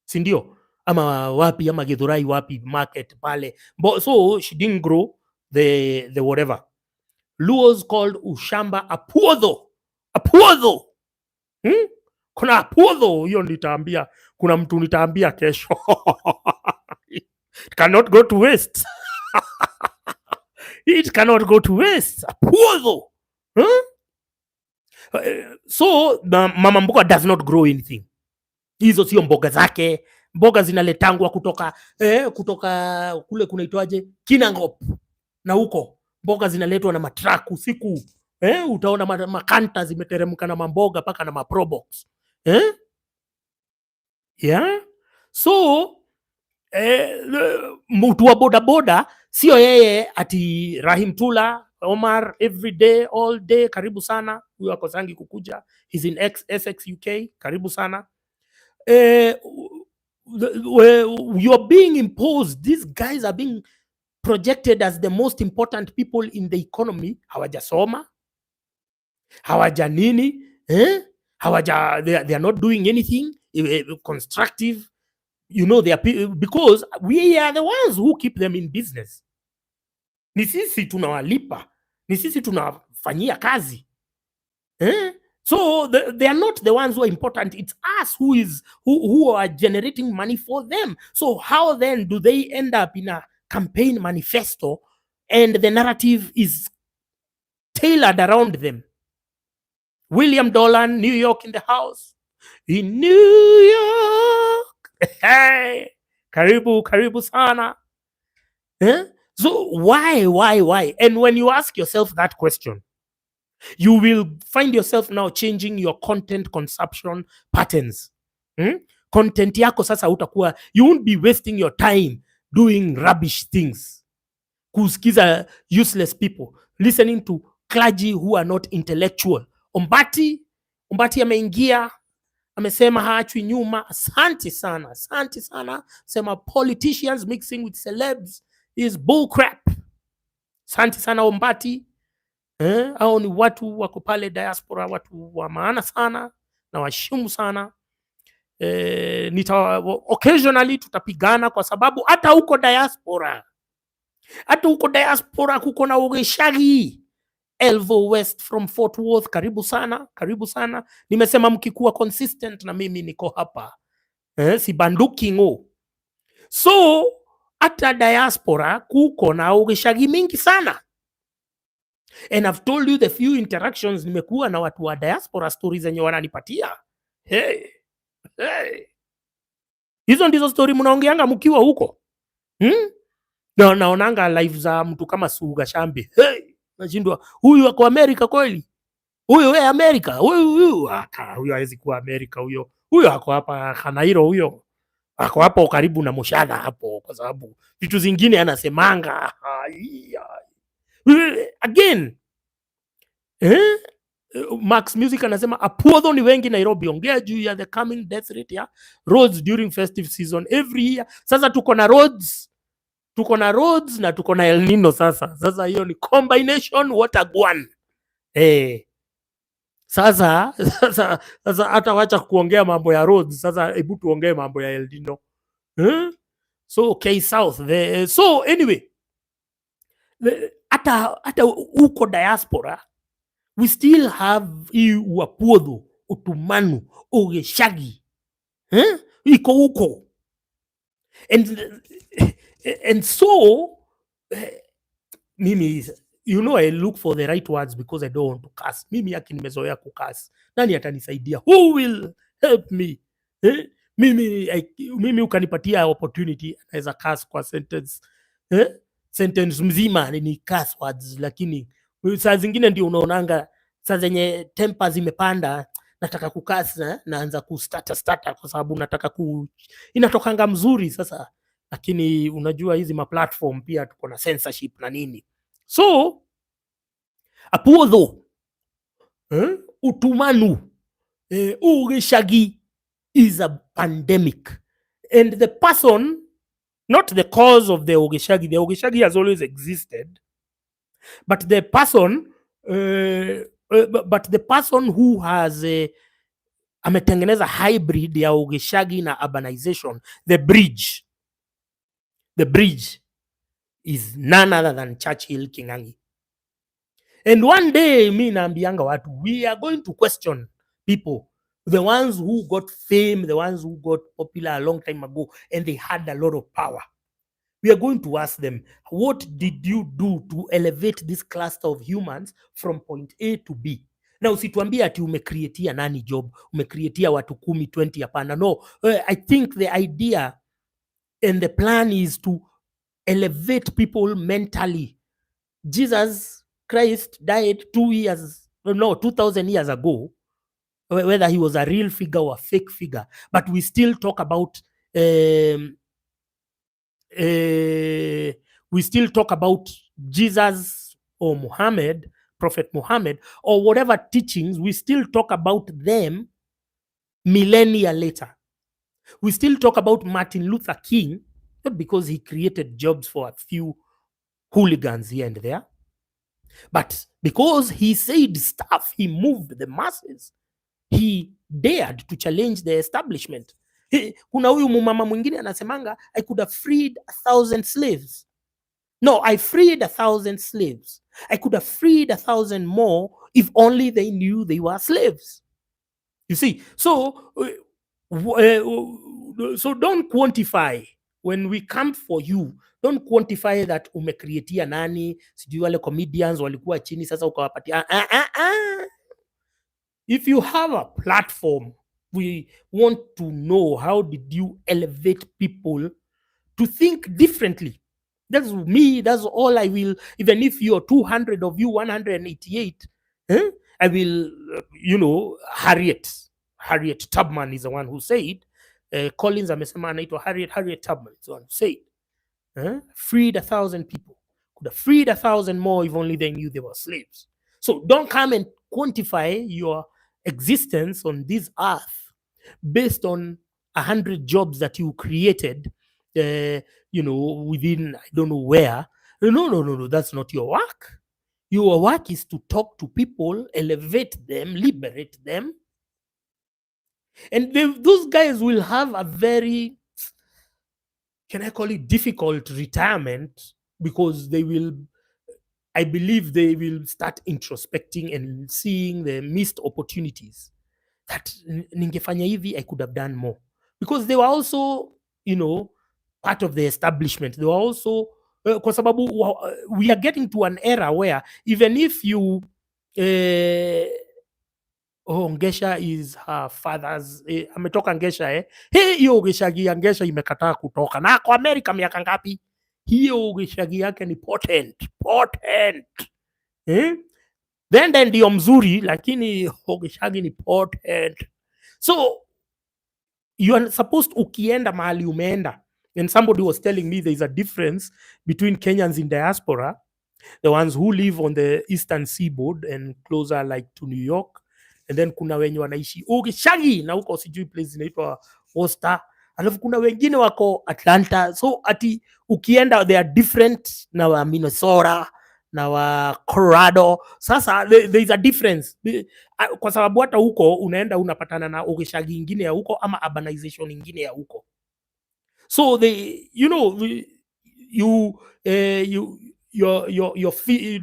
si ndio? Ama wapi, ama Githurai wapi, market pale. So she didn't grow the whatever. Luos called ushamba apuodho. Kuna apuodho, hiyo nitaambia, kuna mtu nitaambia kesho. It cannot go to waste. It cannot go to waste. Apuodho. So Mama Mboga does not grow anything. Hizo sio mboga zake. Mboga zinaletangwa kutoka kule kunaitwaje, Kinangop na huko. Mboga zinaletwa na matraku usiku. Utaona makanta zimeteremka na mamboga paka na maprobox. Yeah. So mtu wa boda boda sio yeye ati Rahim Tula Omar every day all day, karibu sana. Huyo akosangi kukuja. He's in Essex UK, karibu sana. You are being imposed. These guys are being projected as the most important people in the economy. Hawajasoma, hawaja nini, they are not doing anything constructive. You know, they are, because we are the ones who keep them in business. Ni sisi tunawalipa, ni sisi tunafanyia kazi. So they are not the ones who are important. It's us who are generating money for them. So how then do they end up in a campaign manifesto and the narrative is tailored around them. William Dolan, New York in the house. In New York. Hey, karibu sana. So why? And when you ask yourself that question, you will find yourself now changing your content consumption patterns. Content yako sasa utakuwa, you won't be wasting your time doing rubbish things, kusikiza useless people, listening to clergy who are not intellectual. Ombati ameingia, amesema haachwi nyuma. Asante sana. Sema politicians mixing with celebs is bullcrap. Asante sana Ombati. Hao ni watu wako pale diaspora, watu wa maana sana na washimu sana. Occasionally tutapigana, kwa sababu hata huko diaspora kuko na Ogeshagi. Elvo West from Fort Worth, karibu sana. Nimesema mkikuwa consistent na mimi niko hapa. Si banduki ngo. So hata diaspora kuko na Ogeshagi mingi sana. And I've told you the few interactions nimekuwa na watu wa diaspora, stories zenye wananipatia. Hey. Hizo ndizo story mnaongeanga mkiwa huko. Na naonanga live za mtu kama Suga Shambi. Hey, nashindwa huyu ako Amerika kweli? Huyu Amerika? Huyu hawezi kuwa Amerika huyo. Huyo ako hapa Kanairo, huyo ako hapo karibu na Mushadha hapo, kwa sababu vitu zingine anasemanga. Again, Max Music anasema Apuodho ni wengi Nairobi, ongea juu ya the coming death rate ya roads during festive season every year. Sasa tuko na roads na tuko na El Nino. Sasa hiyo ni combination watagwan. Sasa hata wacha kuongea mambo ya roads, sasa hebu tuongee mambo ya El Nino. So K South so anyway, hata uko diaspora we still have Apuodho, Utumanu, Ogeshagi. Iko huko. And so mimi, you know, I look for the right words because I don't want to curse. Mimi yaki nimezoea kukas. Nani atanisaidia? Who will help me? Mimi ukanipatia opportunity as a curse kwa sentence. Sentence mzima ni curse words, lakini saa zingine ndio unaonanga saa zenye temper zimepanda, nataka kukasa, naanza kustata kwa sababu nataka inatokanga mzuri sasa. Lakini unajua hizi platform pia tuko na censorship na nini. So Apuodho, Utumanu, Ogeshagi is a pandemic, and the person, not the cause of the Ogeshagi has always existed, but the person who has ametengeneza hybrid ya Ogeshagi na urbanization, the bridge is none other than Churchill Kingangi. And one day mi naambianga watu, we are going to question people, the ones who got fame, the ones who got popular a long time ago and they had a lot of power. We are going to ask them, what did you do to elevate this cluster of humans from point A to B? Na usituambia ati umecreatea nani job, umecreatea watu 10, 20, hapana. No, I think the idea and the plan is to elevate people mentally. Jesus Christ died 2,000 years ago, whether he was a real figure or a fake figure, but we still talk about Jesus or Muhammad, Prophet Muhammad, or whatever teachings. We still talk about them millennia later. We still talk about Martin Luther King, not because he created jobs for a few hooligans here and there, but because he said stuff, he moved the masses, he dared to challenge the establishment. Kuna huyu mumama mwingine anasemanga, I could have freed 1,000 slaves. No, I freed 1,000 slaves. I could have freed 1,000 more if only they knew they were slaves. You see, so don't quantify when we come for you, don't quantify that umecreatia nani, sijui wale comedians walikuwa chini sasa ukawapatia. If you have a platform, we want to know how did you elevate people to think differently. That's me, that's all I will. Even if you're 200 of you, 188, I will, Harriet Tubman is the one who said, Collins amesema anaitwa Harriet Tubman is the one who said, freed 1,000 people. Could have freed 1,000 more if only they knew they were slaves. So don't come and quantify your existence on this earth based on 100 jobs that you created, within I don't know where. No. That's not your work. Your work is to talk to people, elevate them, liberate them. And those guys will have a very, can I call it, difficult retirement, because I believe they will start introspecting and seeing the missed opportunities that ningefanya hivi, I could have done more. Because they were also, part of the establishment. They were also, kwa sababu we are getting to an era where even if you, Ngesha is her father's, ametoka Ngesha, hiyo geshagi ya Ngesha imekataa kutoka. Na kwa Amerika miaka ngapi? Hiyo geshagi yake ni potent. Then ndio mzuri, lakini geshagi ni potent. So you are supposed, ukienda mahali umeenda, and somebody was telling me there is a difference between Kenyans in diaspora, the ones who live on the eastern seaboard and closer like to New York, and then kuna wenye wanaishi Gishagi na huko sijui place inaitwa Worcester, alafu kuna wengine wako Atlanta. So ati ukienda they are different na wa Minnesota na wa Colorado. Sasa there is a difference, kwa sababu hata huko unaenda unapatana na Gishagi ingine ya huko ama urbanization ingine ya huko. So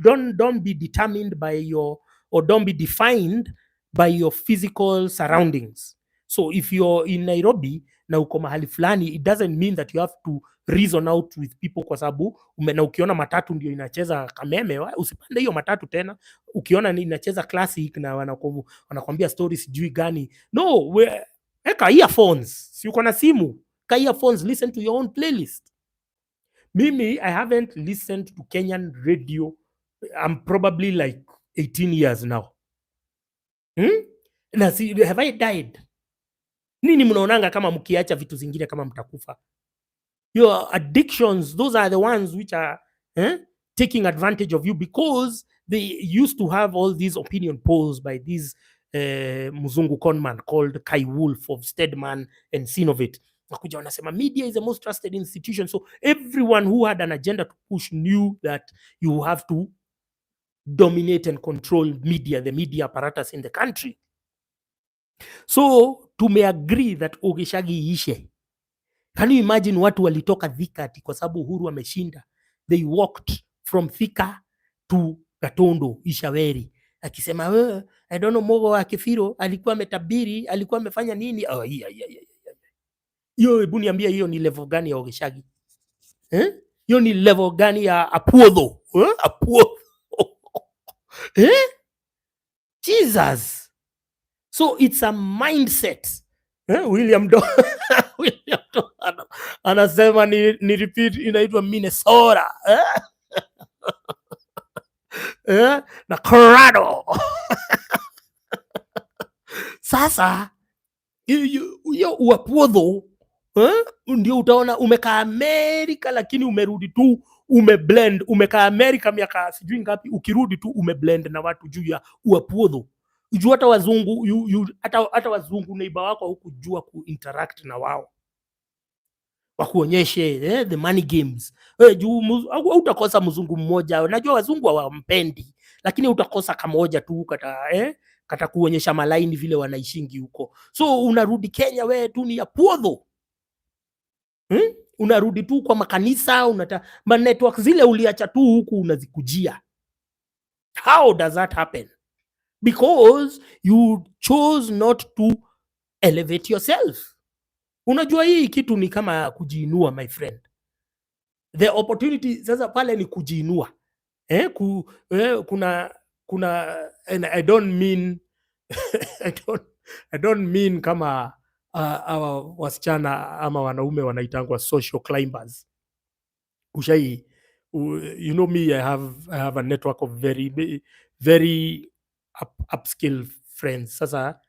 don't be determined by or don't be defined by your physical surroundings. So if you're in Nairobi na uko mahali fulani, it doesn't mean that you have to reason out with people, kwa sababu na ukiona matatu ndio inacheza Kameme, usipande hiyo matatu tena. Ukiona inacheza classic na wanakwambia stories sijui gani, no, eka earphones, si uko na simu, ka earphones, listen to your own playlist. Mimi, I haven't listened to Kenyan radio. I'm probably like 18 years now. Na have I died? Nini mnaonanga kama mkiacha vitu zingine kama mtakufa? Your addictions, those are the ones which are taking advantage of you, because they used to have all these opinion polls by these Muzungu conman called Kai Wolf of Stedman and Sinovate. Nakuja wanasema media is the most trusted institution. So everyone who had an agenda to push knew that you have to dominate and control media, the media apparatus in the country. So tumeagree that Ogeshagi ishe. Can you imagine watu walitoka Thika kwa sababu Uhuru ameshinda? They walked from Thika to Gatondo, Ishaweri. Akisema, I don't know, Mogo wa Kefiro alikuwa ametabiri, alikuwa amefanya nini? Yo, hebu niambia hiyo ni level gani ya Ogeshagi? Hiyo ni level gani ya Apuodho? Apuodho. Jesus. So it's a mindset. William Do anasema ni repeat, inaitwa Minnesota. Na Colorado. Sasa hiyo Uapuodho, ndio utaona umekaa Amerika lakini umerudi tu umeblend. Umekaa Amerika miaka sijui ngapi, ukirudi tu umeblend na watu juu ya Uapuodho. Juu hata wazungu hata wazungu neighbor wako hukujua kuinteract na wao, wakuonyeshe the money games. Juu utakosa mzungu mmoja, najua wazungu hawampendi, lakini utakosa kamoja tu kata kuonyesha malaini vile wanaishingi huko. So unarudi Kenya wewe tu ni Apuodho. Unarudi tu kwa makanisa, ma network zile uliacha tu huku unazikujia. How does that happen? Because you chose not to elevate yourself. Unajua hii kitu ni kama kujiinua, my friend. The opportunity sasa pale ni kujiinua. Kuna and I don't mean I don't, I don't mean kama hawa wasichana ama wanaume wanaitangwa social climbers. Ushai, you know me, I have a network of very upskill friends. Sasa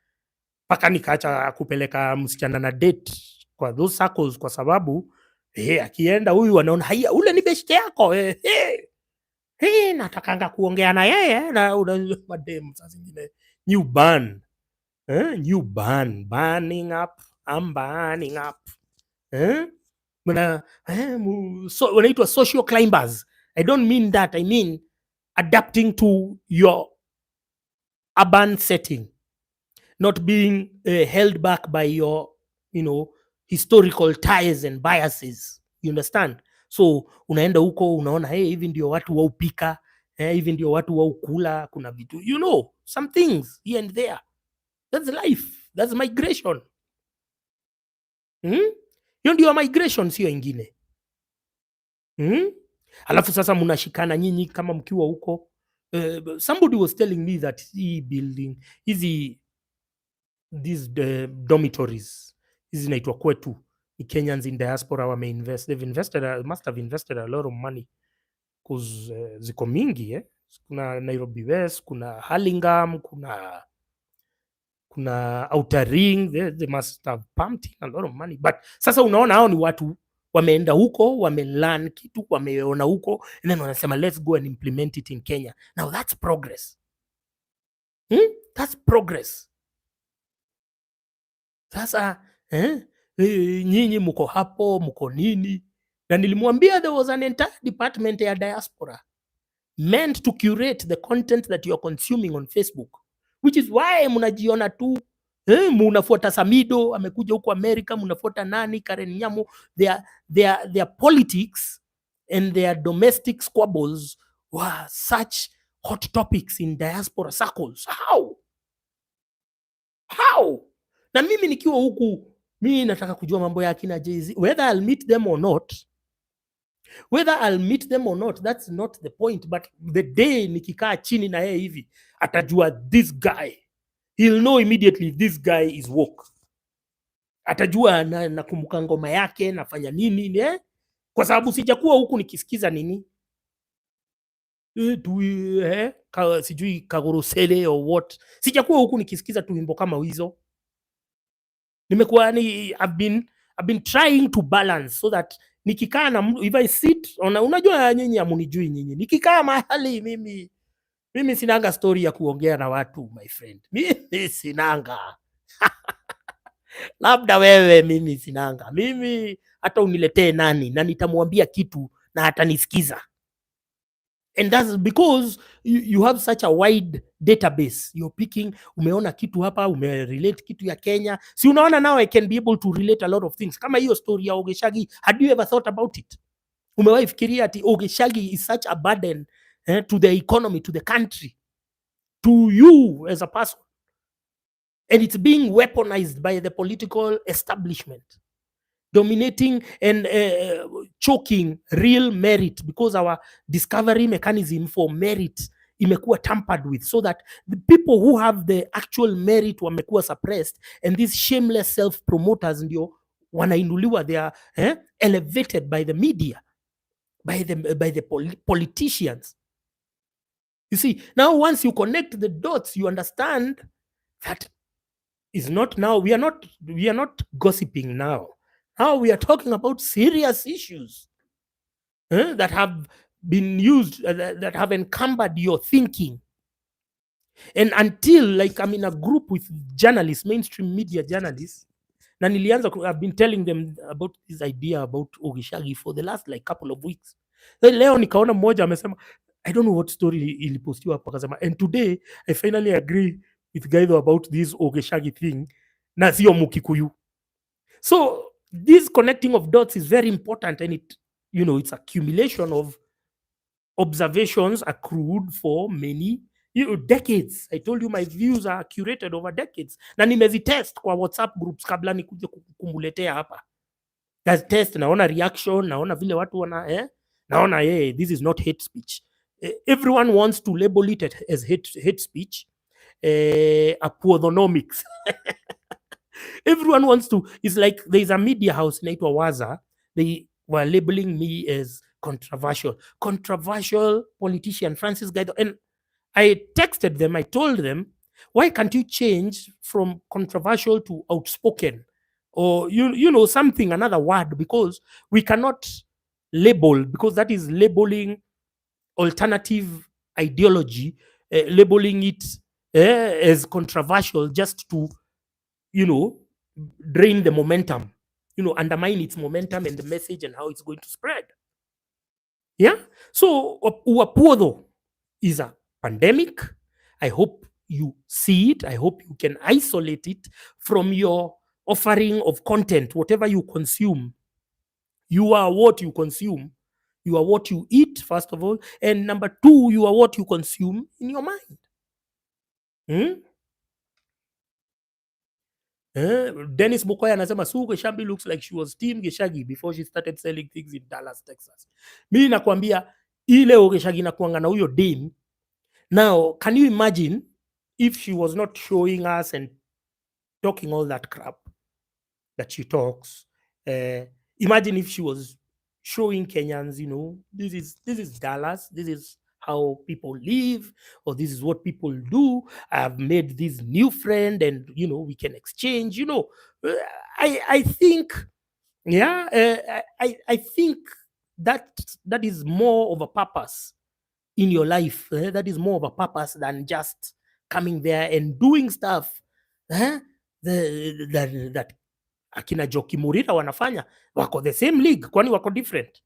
mpaka nikaacha kupeleka msichana na date kwa those circles kwa sababu akienda huyu anaona haya, ule ni best yako natakanga kuongea na yeye na madem saa zingine new ban new ban burning up, I'm burning up so wanaitwa social climbers. I don't mean that, I mean adapting to your urban setting, not being held back by your historical ties and biases, you understand. So unaenda huko unaona hivi ndio watu waupika, hivi ndio watu waukula, kuna vitu some things here and there. That's life, that's migration. Hiyo ndio migration, sio ingine. Alafu sasa mnashikana nyinyi kama mkiwa huko. Somebody was telling me that hii building these dormitories hizi zinaitwa kwetu, the Kenyans in diaspora must have invested a lot of money because ziko mingi kuna Nairobi West, kuna Hurlingham, kuna Outer Ring, they must have pumped in a lot of money. But sasa unaona hao ni watu wameenda huko, wamelearn kitu, wameona huko, and then wanasema let's go and implement it in Kenya. Now that's progress. That's progress. Sasa nyinyi mko hapo, mko nini? Na nilimwambia there was an entire department ya diaspora meant to curate the content that you are consuming on Facebook, which is why mnajiona tu munafuata Samido amekuja huko America, munafuata nani Karen Nyamu, their politics and their domestic squabbles were such hot topics in diaspora circles. How? Na mimi nikiwa huku, mimi nataka kujua mambo ya kina Jay-Z, whether I'll meet them or not, that's not the point. But the day nikikaa chini na yeye hivi, atajua this guy, he'll know immediately this guy is woke. Atajua nakumbuka ngoma yake, nafanya nini kwa sababu sijakuwa huku nikisikiza nini sijui Kagorosele or what. Sijakuwa huku nikisikiza tu wimbo kama hizo. Nimekuwa I've been trying to balance so that nikikaa na if I sit unajua nyinyi amunijui nyinyi, nikikaa mahali mimi sinanga story ya kuongea na watu, my friend. Mimi sinanga labda wewe, mimi sinanga. Mimi hata uniletee nani na nitamwambia kitu na hata nisikiza. And that's because you have such a wide database. You're picking, umeona kitu hapa, umerelate kitu ya Kenya. Si unaona now I can be able to relate a lot of things. Kama hiyo story ya Ogeshagi, had you ever thought about it? Umewahi fikiria ati Ogeshagi is such a burden to the economy, to the country, to you as a person? And it's being weaponized by the political establishment, dominating and choking real merit, because our discovery mechanism for merit imekuwa tampered with, so that the people who have the actual merit wamekuwa suppressed, and these shameless self-promoters ndio wanainuliwa. They are elevated by the media, by the politicians. You see, now once you connect the dots, you understand that is not now, we are not gossiping now. Now we are talking about serious issues that have been used, that have encumbered your thinking. And until, like, I'm in a group with journalists, mainstream media journalists, na nilianza, I've been telling them about this idea about Ogeshagi for the last like couple of weeks. Leo nikaona mmoja amesema, I don't know what story ilipostiwa hapo, akasema, and today I finally agree with Gaitho about this Ogeshagi thing, na sio Mukikuyu. So this connecting of dots is very important, and it's accumulation of observations accrued for many decades. I told you my views are curated over decades, na nimezitest kwa WhatsApp groups kabla nikuje kumuletea hapa. Test, naona reaction, naona vile watu wana naona this is not hate speech. Everyone wants to label it as hate speech. Apodhonomics. Everyone wants to. It's like there's a media house inaitwa Waza. They were labeling me as controversial politician Francis Gaido, and I texted them. I told them, why can't you change from controversial to outspoken, or you know something, another word, because we cannot label, because that is labeling alternative ideology, labeling it as controversial just to drain the momentum, undermine its momentum and the message and how it's going to spread. Yeah. So Uapuodho is a pandemic. I hope you see it. I hope you can isolate it from your offering of content, whatever you consume. You are what you consume. You are what you eat, first of all. And number two, you are what you consume in your mind. Dennis Mukwaya anasema Sue Geshambi looks like she was Team Geshagi before she started selling things in Dallas, Texas. Mimi nakwambia ile Geshagi nakuanga na huyo dame. Now, can you imagine if she was not showing us and talking all that crap that she talks? Imagine if she was showing Kenyans, this is Dallas, this is how people live, or this is what people do. I've made this new friend, and we can exchange. I think, I think that is more of a purpose in your life. That is more of a purpose than just coming there and doing stuff that akina Joki Murira wanafanya. Wako the same league, kwani wako different?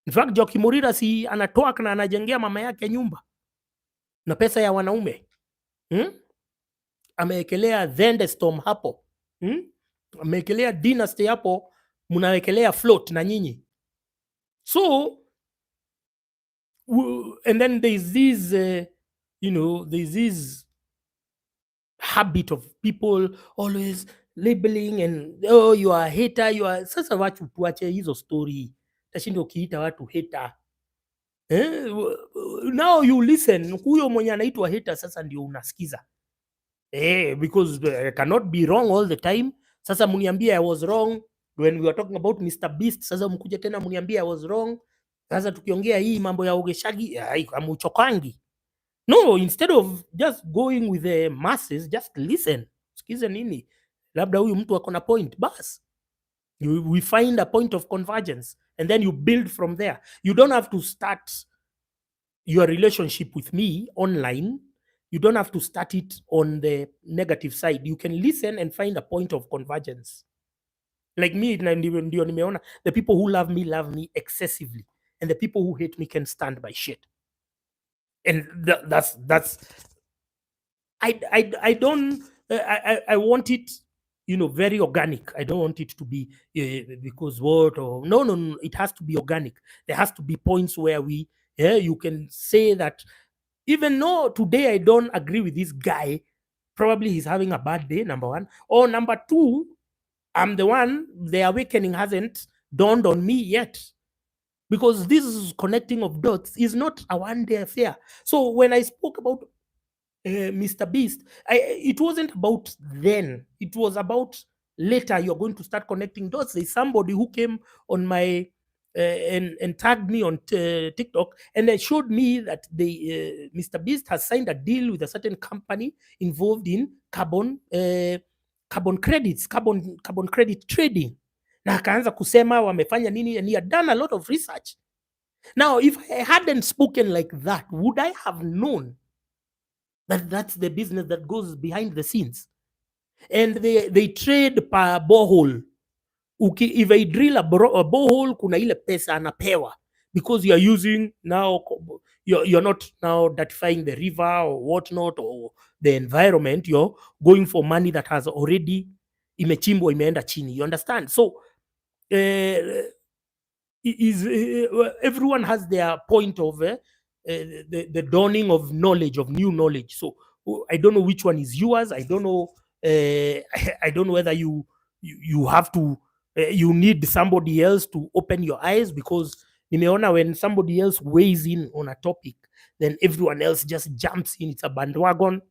In fact, Joki Murira si anatoa na anajengea mama yake nyumba na pesa ya wanaume. Amewekelea Thunderstorm hapo. Amewekelea Dynasty hapo, mnawekelea float na nyinyi. So and then there's this there's this habit of people always labeling and you are a hater, you are. Sasa watu tuache hizo story. Tashinda ukiita watu hater. Now you listen, huyo mwenye anaitwa hater sasa ndio unasikiza. Because I cannot be wrong all the time. Sasa mniambia I was wrong when we were talking about Mr. Beast. Sasa mkuja tena mniambia I was wrong. Sasa tukiongea hii mambo ya Ogeshagi, amuchokangi. No, instead of just going with the masses, just listen. Sikize nini? Labda huyu mtu ako na point, bas. We find a point of convergence and then you build from there. You don't have to start your relationship with me online. You don't have to start it on the negative side. You can listen and find a point of convergence. Like me, ndio nimeona the people who love me excessively, and the people who hate me can stand by shit. And that's I don't I want it very organic. I don't want it to be because what or no, it has to be organic. There has to be points where you can say that even though today I don't agree with this guy, probably he's having a bad day, number one, or number two, I'm the one, the awakening hasn't dawned on me yet. Because this connecting of dots is not a one-day affair. So when I spoke about Mr. Beast, it wasn't about then. It was about later. You're going to start connecting dots. There's somebody who came on my and tagged me on TikTok, and they showed me that Mr. Beast has signed a deal with a certain company involved in carbon credits, carbon credit trading. Na akaanza kusema wamefanya nini, and he had done a lot of research. Now, if I hadn't spoken like that, would I have known that that's the business that goes behind the scenes? And they trade per borehole. If I drill a borehole, kuna ile pesa anapewa, because you are using now, you're not now dirtifying the river or whatnot or the environment. You're going for money that has already imechimbwa, imeenda chini. You understand? So everyone has their point of the dawning of knowledge, of new knowledge. So I don't know which one is yours. I don't know. I don't know whether you have to. You need somebody else to open your eyes, because nimeona when somebody else weighs in on a topic, then everyone else just jumps in. It's a bandwagon,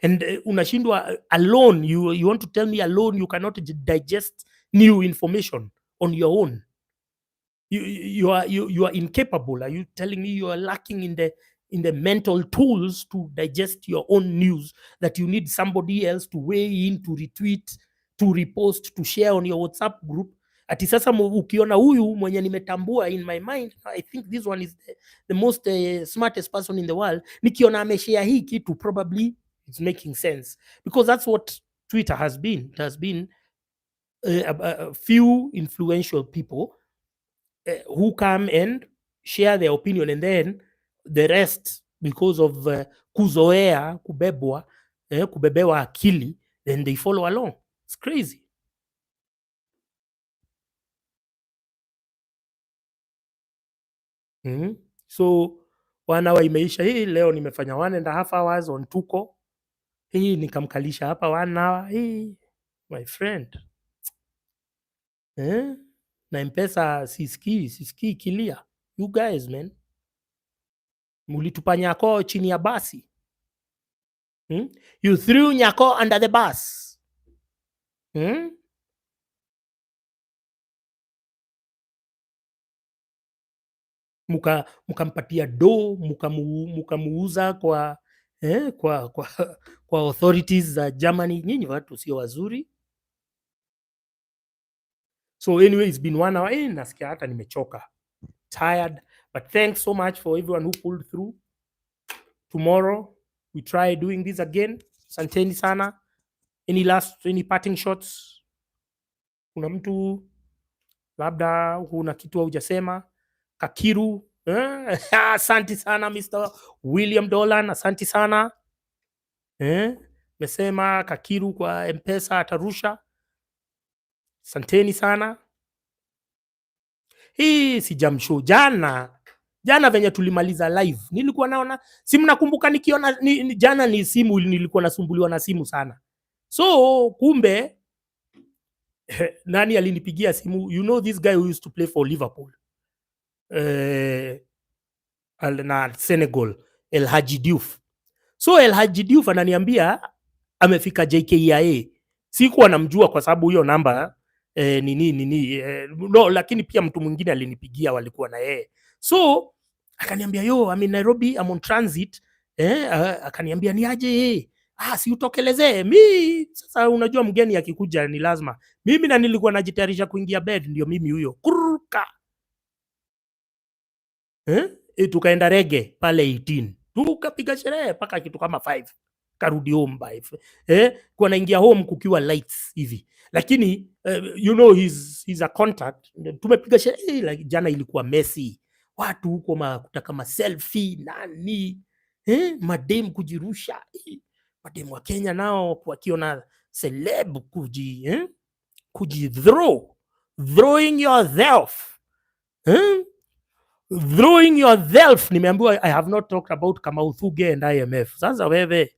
and unashindwa alone. You want to tell me alone you cannot digest new information on your own? You are incapable. Are you telling me you are lacking in the mental tools to digest your own news, that you need somebody else to weigh in, to retweet, to repost, to share on your WhatsApp group? Ati sasa ukiona huyu mwenye nimetambua in my mind, I think this one is the most smartest person in the world, nikiona ameshare hii kitu, probably it's making sense, because that's what Twitter has been. It has been a few influential people who come and share their opinion, and then the rest, because of kuzoea, kubebwa, kubebewa akili, then they follow along. It's crazy. So 1 hour imeisha. Hii leo nimefanya 1.5 hours on Tuko. Hii nikamkalisha hapa 1 hour. Hii my friend, na M-pesa sisikii kilia. You guys, man, mulitupa nyako chini ya basi. You threw nyako under the bus. Mukampatia do, mukamuuza kwa kwa authorities za Germany. Nyinyi watu sio wazuri. So anyway, it's been 1 hour. Nasikia hata nimechoka, tired, but thanks so much for everyone who pulled through. Tomorrow we try doing this again. Asanteni sana. Any parting shots? Kuna mtu labda kuna kitu hujasema? Kakiru, asante sana Mr. William Dolan, asante sana. Mesema Kakiru kwa M-pesa atarusha. Asanteni sana. Hii si jamshow. Jana venye tulimaliza live, nilikuwa naona, si mnakumbuka, nikiona jana ni simu, nilikuwa nasumbuliwa na simu sana. So kumbe nani alinipigia simu? You know this guy who used to play for Liverpool na Senegal, El Hadji Diouf. So El Hadji Diouf ananiambia amefika JKIA. Sikuwa namjua kwa sababu hiyo namba no, lakini pia mtu mwingine alinipigia, walikuwa na yeye. So akaniambia yo, I'm in Nairobi, I'm on transit. Akaniambia ni aje si utokelezee. Mi sasa, unajua mgeni akikuja ni lazima. Mimi na nilikuwa najitayarisha kuingia bed, ndio mimi huyo kuruka. Tukaenda rege pale 18, tukapiga sherehe mpaka kitu kama 5, karudi home by kwa naingia home kukiwa lights hivi, lakini you know he's a contact. Tumepiga sherehe like jana ilikuwa messy, watu huko kutaka ma selfie nani, madem kujirusha. Madem wa Kenya nao wakiona celeb throwing yourself, throwing yourself. Nimeambiwa I have not talked about Kamau, Thugge and IMF. Sasa wewe,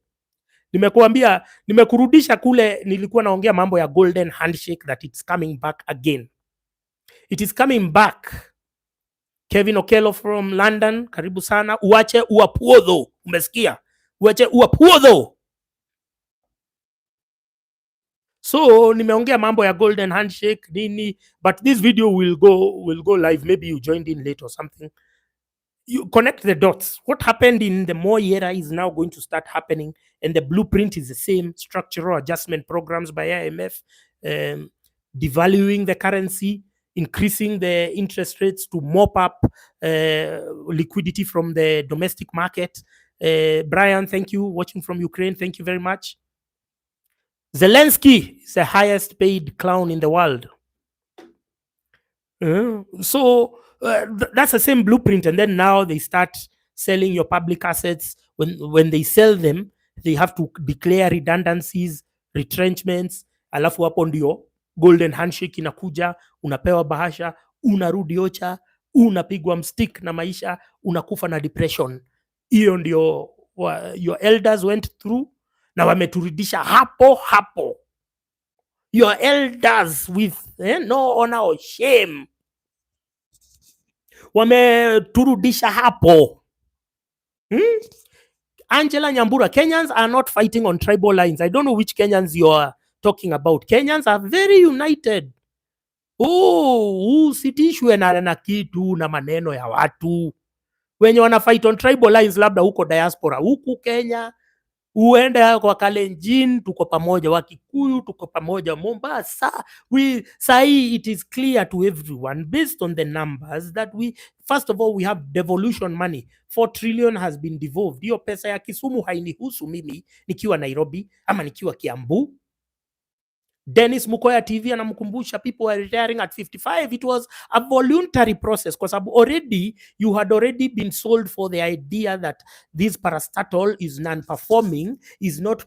nimekuambia, nimekurudisha kule nilikuwa naongea mambo ya golden handshake, that it's coming back again. It is coming back. Kevin Okello from London, karibu sana. Uache uapuodho, umesikia? Uache uapuodho. So nimeongea mambo ya golden handshake nini, but this video will go live. Maybe you joined in late or something. You connect the dots. What happened in the Moi era is now going to start happening, and the blueprint is the same. Structural adjustment programs by IMF, devaluing the currency, increasing the interest rates to mop up liquidity from the domestic market. Brian, thank you. Watching from Ukraine, thank you very much. Zelensky is the highest paid clown in the world. So that's the same blueprint, and then now they start selling your public assets. When they sell them, they have to declare redundancies, retrenchments, alafu hapo ndio golden handshake inakuja, unapewa bahasha, unarudi Ocha, unapigwa mstick na maisha, unakufa na depression. Hiyo ndio your elders went through, na wameturudisha hapo hapo. Your elders with no honor or shame wameturudisha hapo. Angela Nyambura, Kenyans are not fighting on tribal lines. I don't know which Kenyans you are talking about. Kenyans are very united. Usitishwe na kitu na maneno ya watu wenye wana fight on tribal lines, labda huko diaspora. Huku Kenya uende kwa Kalenjin, tuko pamoja. Wakikuyu tuko pamoja. Mombasa, sahi it is clear to everyone based on the numbers that first of all we have devolution money. 4 trillion has been devolved. Hiyo pesa ya Kisumu hainihusu mimi nikiwa Nairobi ama nikiwa Kiambu. Dennis Mukoya TV anamkumbusha people were retiring at 55. It was a voluntary process kwa sababu already you had already been sold for the idea that this parastatal is non-performing, is not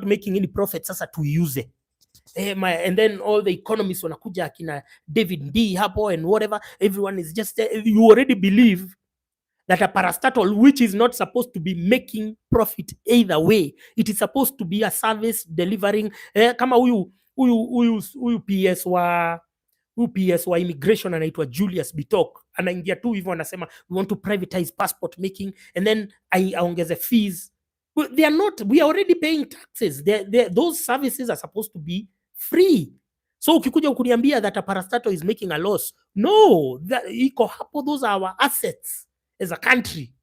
making any profit. Sasa tuiuze. And then all the economists wanakuja akina David D hapo and whatever, everyone is just you already believe that a parastatal, which is not supposed to be making profit either way, it is supposed to be a service delivering. Kama huyu PS wa immigration anaitwa Julius Bitok, anaingia tu hivyo anasema we want to privatize passport making, and then aongeze fees. They are not, we are already paying taxes. Those services are supposed to be free. So ukikuja ukuniambia that a parastatal is making a loss, no, iko hapo, those are our assets as a country.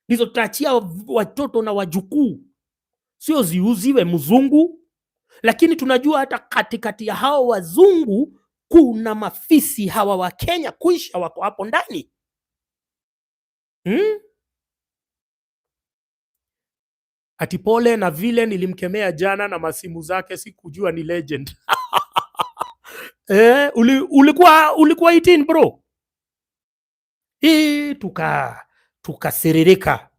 Hizo tutachia watoto na wajukuu, sio ziuziwe mzungu. Lakini tunajua hata katikati ya hao wazungu kuna mafisi hawa wa Kenya kuisha wako hapo ndani. Ati pole na vile nilimkemea jana na masimu zake sikujua ni legend. Ulikuwa 18 bro. Tukaserereka.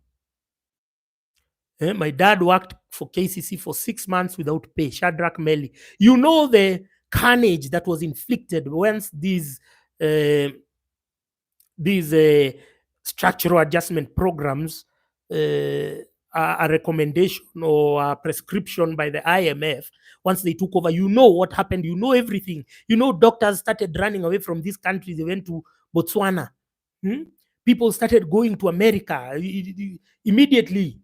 My dad worked for KCC for 6 months without pay. Shadrach Melly. You know the carnage that was inflicted once these structural adjustment programs, a recommendation or a prescription by the IMF, once they took over, you know what happened. You know everything. You know doctors started running away from these countries. They went to Botswana. People started going to America immediately,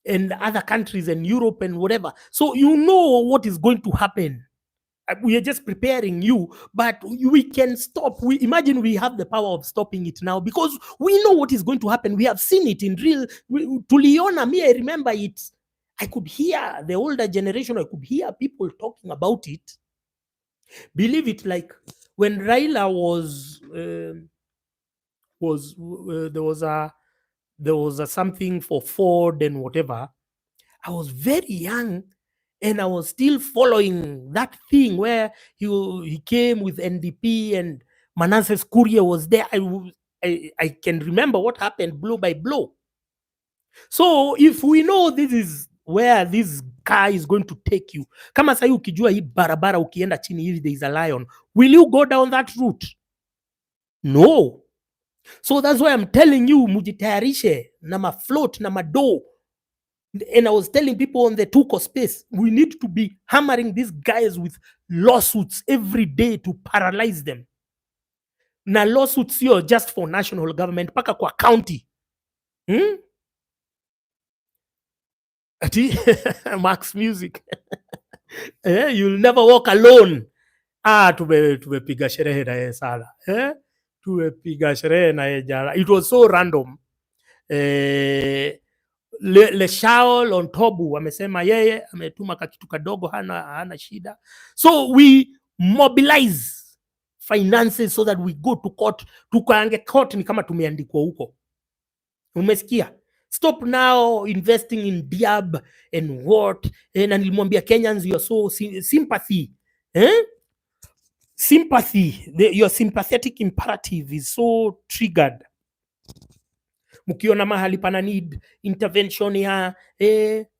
and other countries and Europe and whatever. So you know what is going to happen. We are just preparing you, but we can stop. Imagine we have the power of stopping it now because we know what is going to happen. We have seen it in real. Tuliona, me, I remember it. I could hear the older generation. I could hear people talking about it. Believe it, like when Raila there was a something for Ford and whatever. I was very young and I was still following that thing where he came with NDP and Manasseh Kuria was there. I can remember what happened blow by blow. So if we know this is where this car is going to take you, kama sahi ukijua hii barabara ukienda chini hivi there is a lion, will you go down that route? No. So that's why I'm telling you, mujitayarishe na mafloat na mado. And I was telling people on the Tuko space, we need to be hammering these guys with lawsuits every day to paralyze them. Na lawsuits sio just for national government, paka kwa county. Max Music. You'll never walk alone. Tumepiga sherehe na yeye sana. Tumepiga sherehe na yeye jana. It was so random. Le Shaol on Tobu wamesema yeye ametuma kakitu kadogo, hana shida. So we mobilize finances so that we go to court. Tukaange court ni kama tumeandikwa huko. Umesikia? Stop now investing in Diab and what. Na nilimwambia Kenyans, you are so sympathy. Sympathy. Your sympathetic imperative is so triggered. Mukiona mahali pana need intervention ya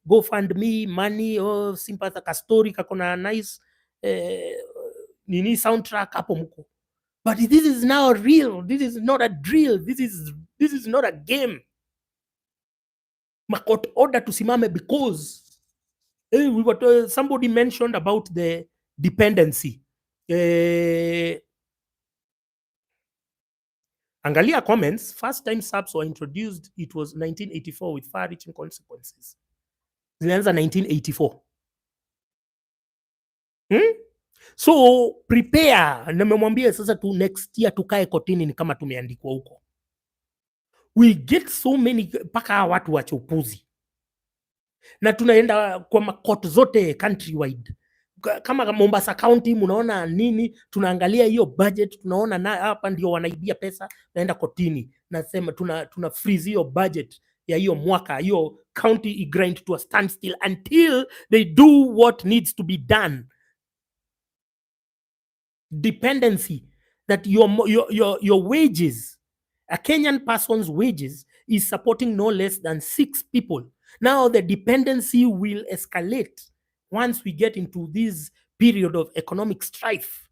go fund me money or sympathy ka story kakona nice nini soundtrack hapo mko. But this is now real. This is not a drill. This is not a game. Court order tusimame because somebody mentioned about the dependency. Angalia comments. First time subs were introduced, it was 1984 with far-reaching consequences. Zilianza 1984. So prepare. Nimemwambia sasa tu next year tukae kotini ni kama tumeandikwa huko. We get so many mpaka watu wache upuzi. Na tunaenda kwa makot zote countrywide. Kama Mombasa County mnaona nini, tunaangalia hiyo budget, tunaona na hapa ndio wanaibia pesa, naenda kotini. Nasema tuna freeze hiyo budget ya hiyo mwaka, hiyo county grind to a standstill until they do what needs to be done. Dependency, that your wages, a Kenyan person's wages is supporting no less than 6 people. Now the dependency will escalate once we get into this period of economic strife.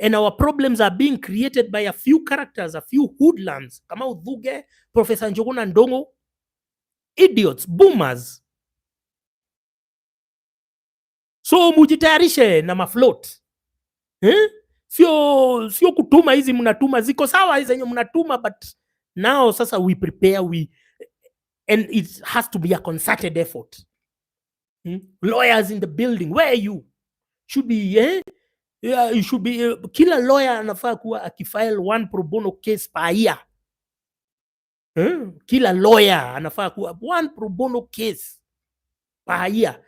And our problems are being created by a few characters, a few hoodlums. Kamau, Thugge, Professor Njuguna Ndongo, idiots, boomers. So mujitayarishe na mafloat. Sio kutuma hizi mnatuma, ziko sawa hizi zenye mnatuma, but now sasa we prepare, and it has to be a concerted effort. Lawyers in the building, where are you? Should be, you should be, kila lawyer anafaa kuwa akifile 1 pro bono case per year. Kila lawyer anafaa kuwa 1 pro bono case per year.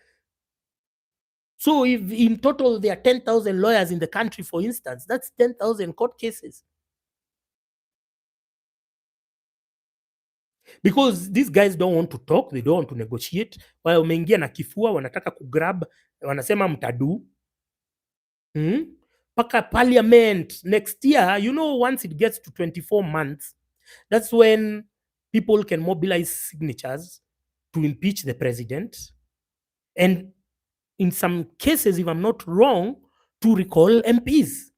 So if in total there are 10,000 lawyers in the country, for instance, that's 10,000 court cases. Because these guys don't want to talk, they don't want to negotiate. Wao wameingia na kifua, wanataka kugrab, wanasema mtadu. Paka parliament next year, once it gets to 24 months, that's when people can mobilize signatures to impeach the president. And in some cases, if I'm not wrong, to recall MPs.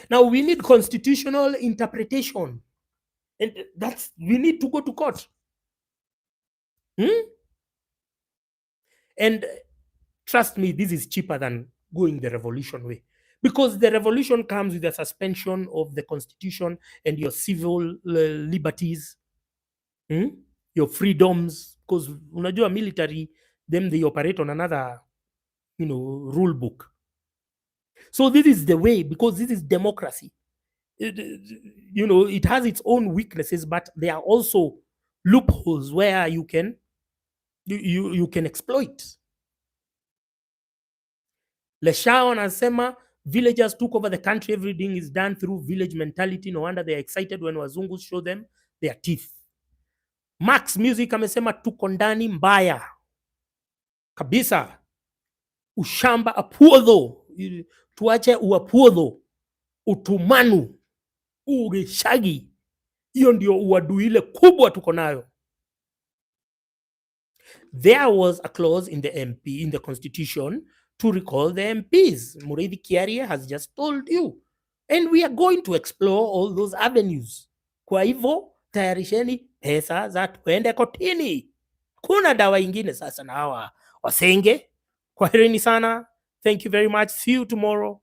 Now we need constitutional interpretation. And we need to go to court. And trust me, this is cheaper than going the revolution way. Because the revolution comes with the suspension of the constitution and your civil liberties, your freedoms. Because unajua military, them they operate on another, rule book. So this is the way, because this is democracy. It has its own weaknesses, but there are also loopholes where you can exploit. Leshao anasema villagers took over the country, everything is done through village mentality, no wonder they are excited when wazungus show them their teeth. Max Music amesema tuko ndani mbaya kabisa, ushamba apuodho, tuache uapuodho, utumanu, ugeshagi, hiyo ndio uadui ile kubwa tuko nayo. There was a clause in the constitution to recall the MPs. Muriithi Kiaria has just told you. And we are going to explore all those avenues. Kwa hivyo, tayarisheni pesa za tuende kotini. Kuna dawa ingine sasa na hawa wasenge. Kwaherini sana. Thank you very much. See you tomorrow.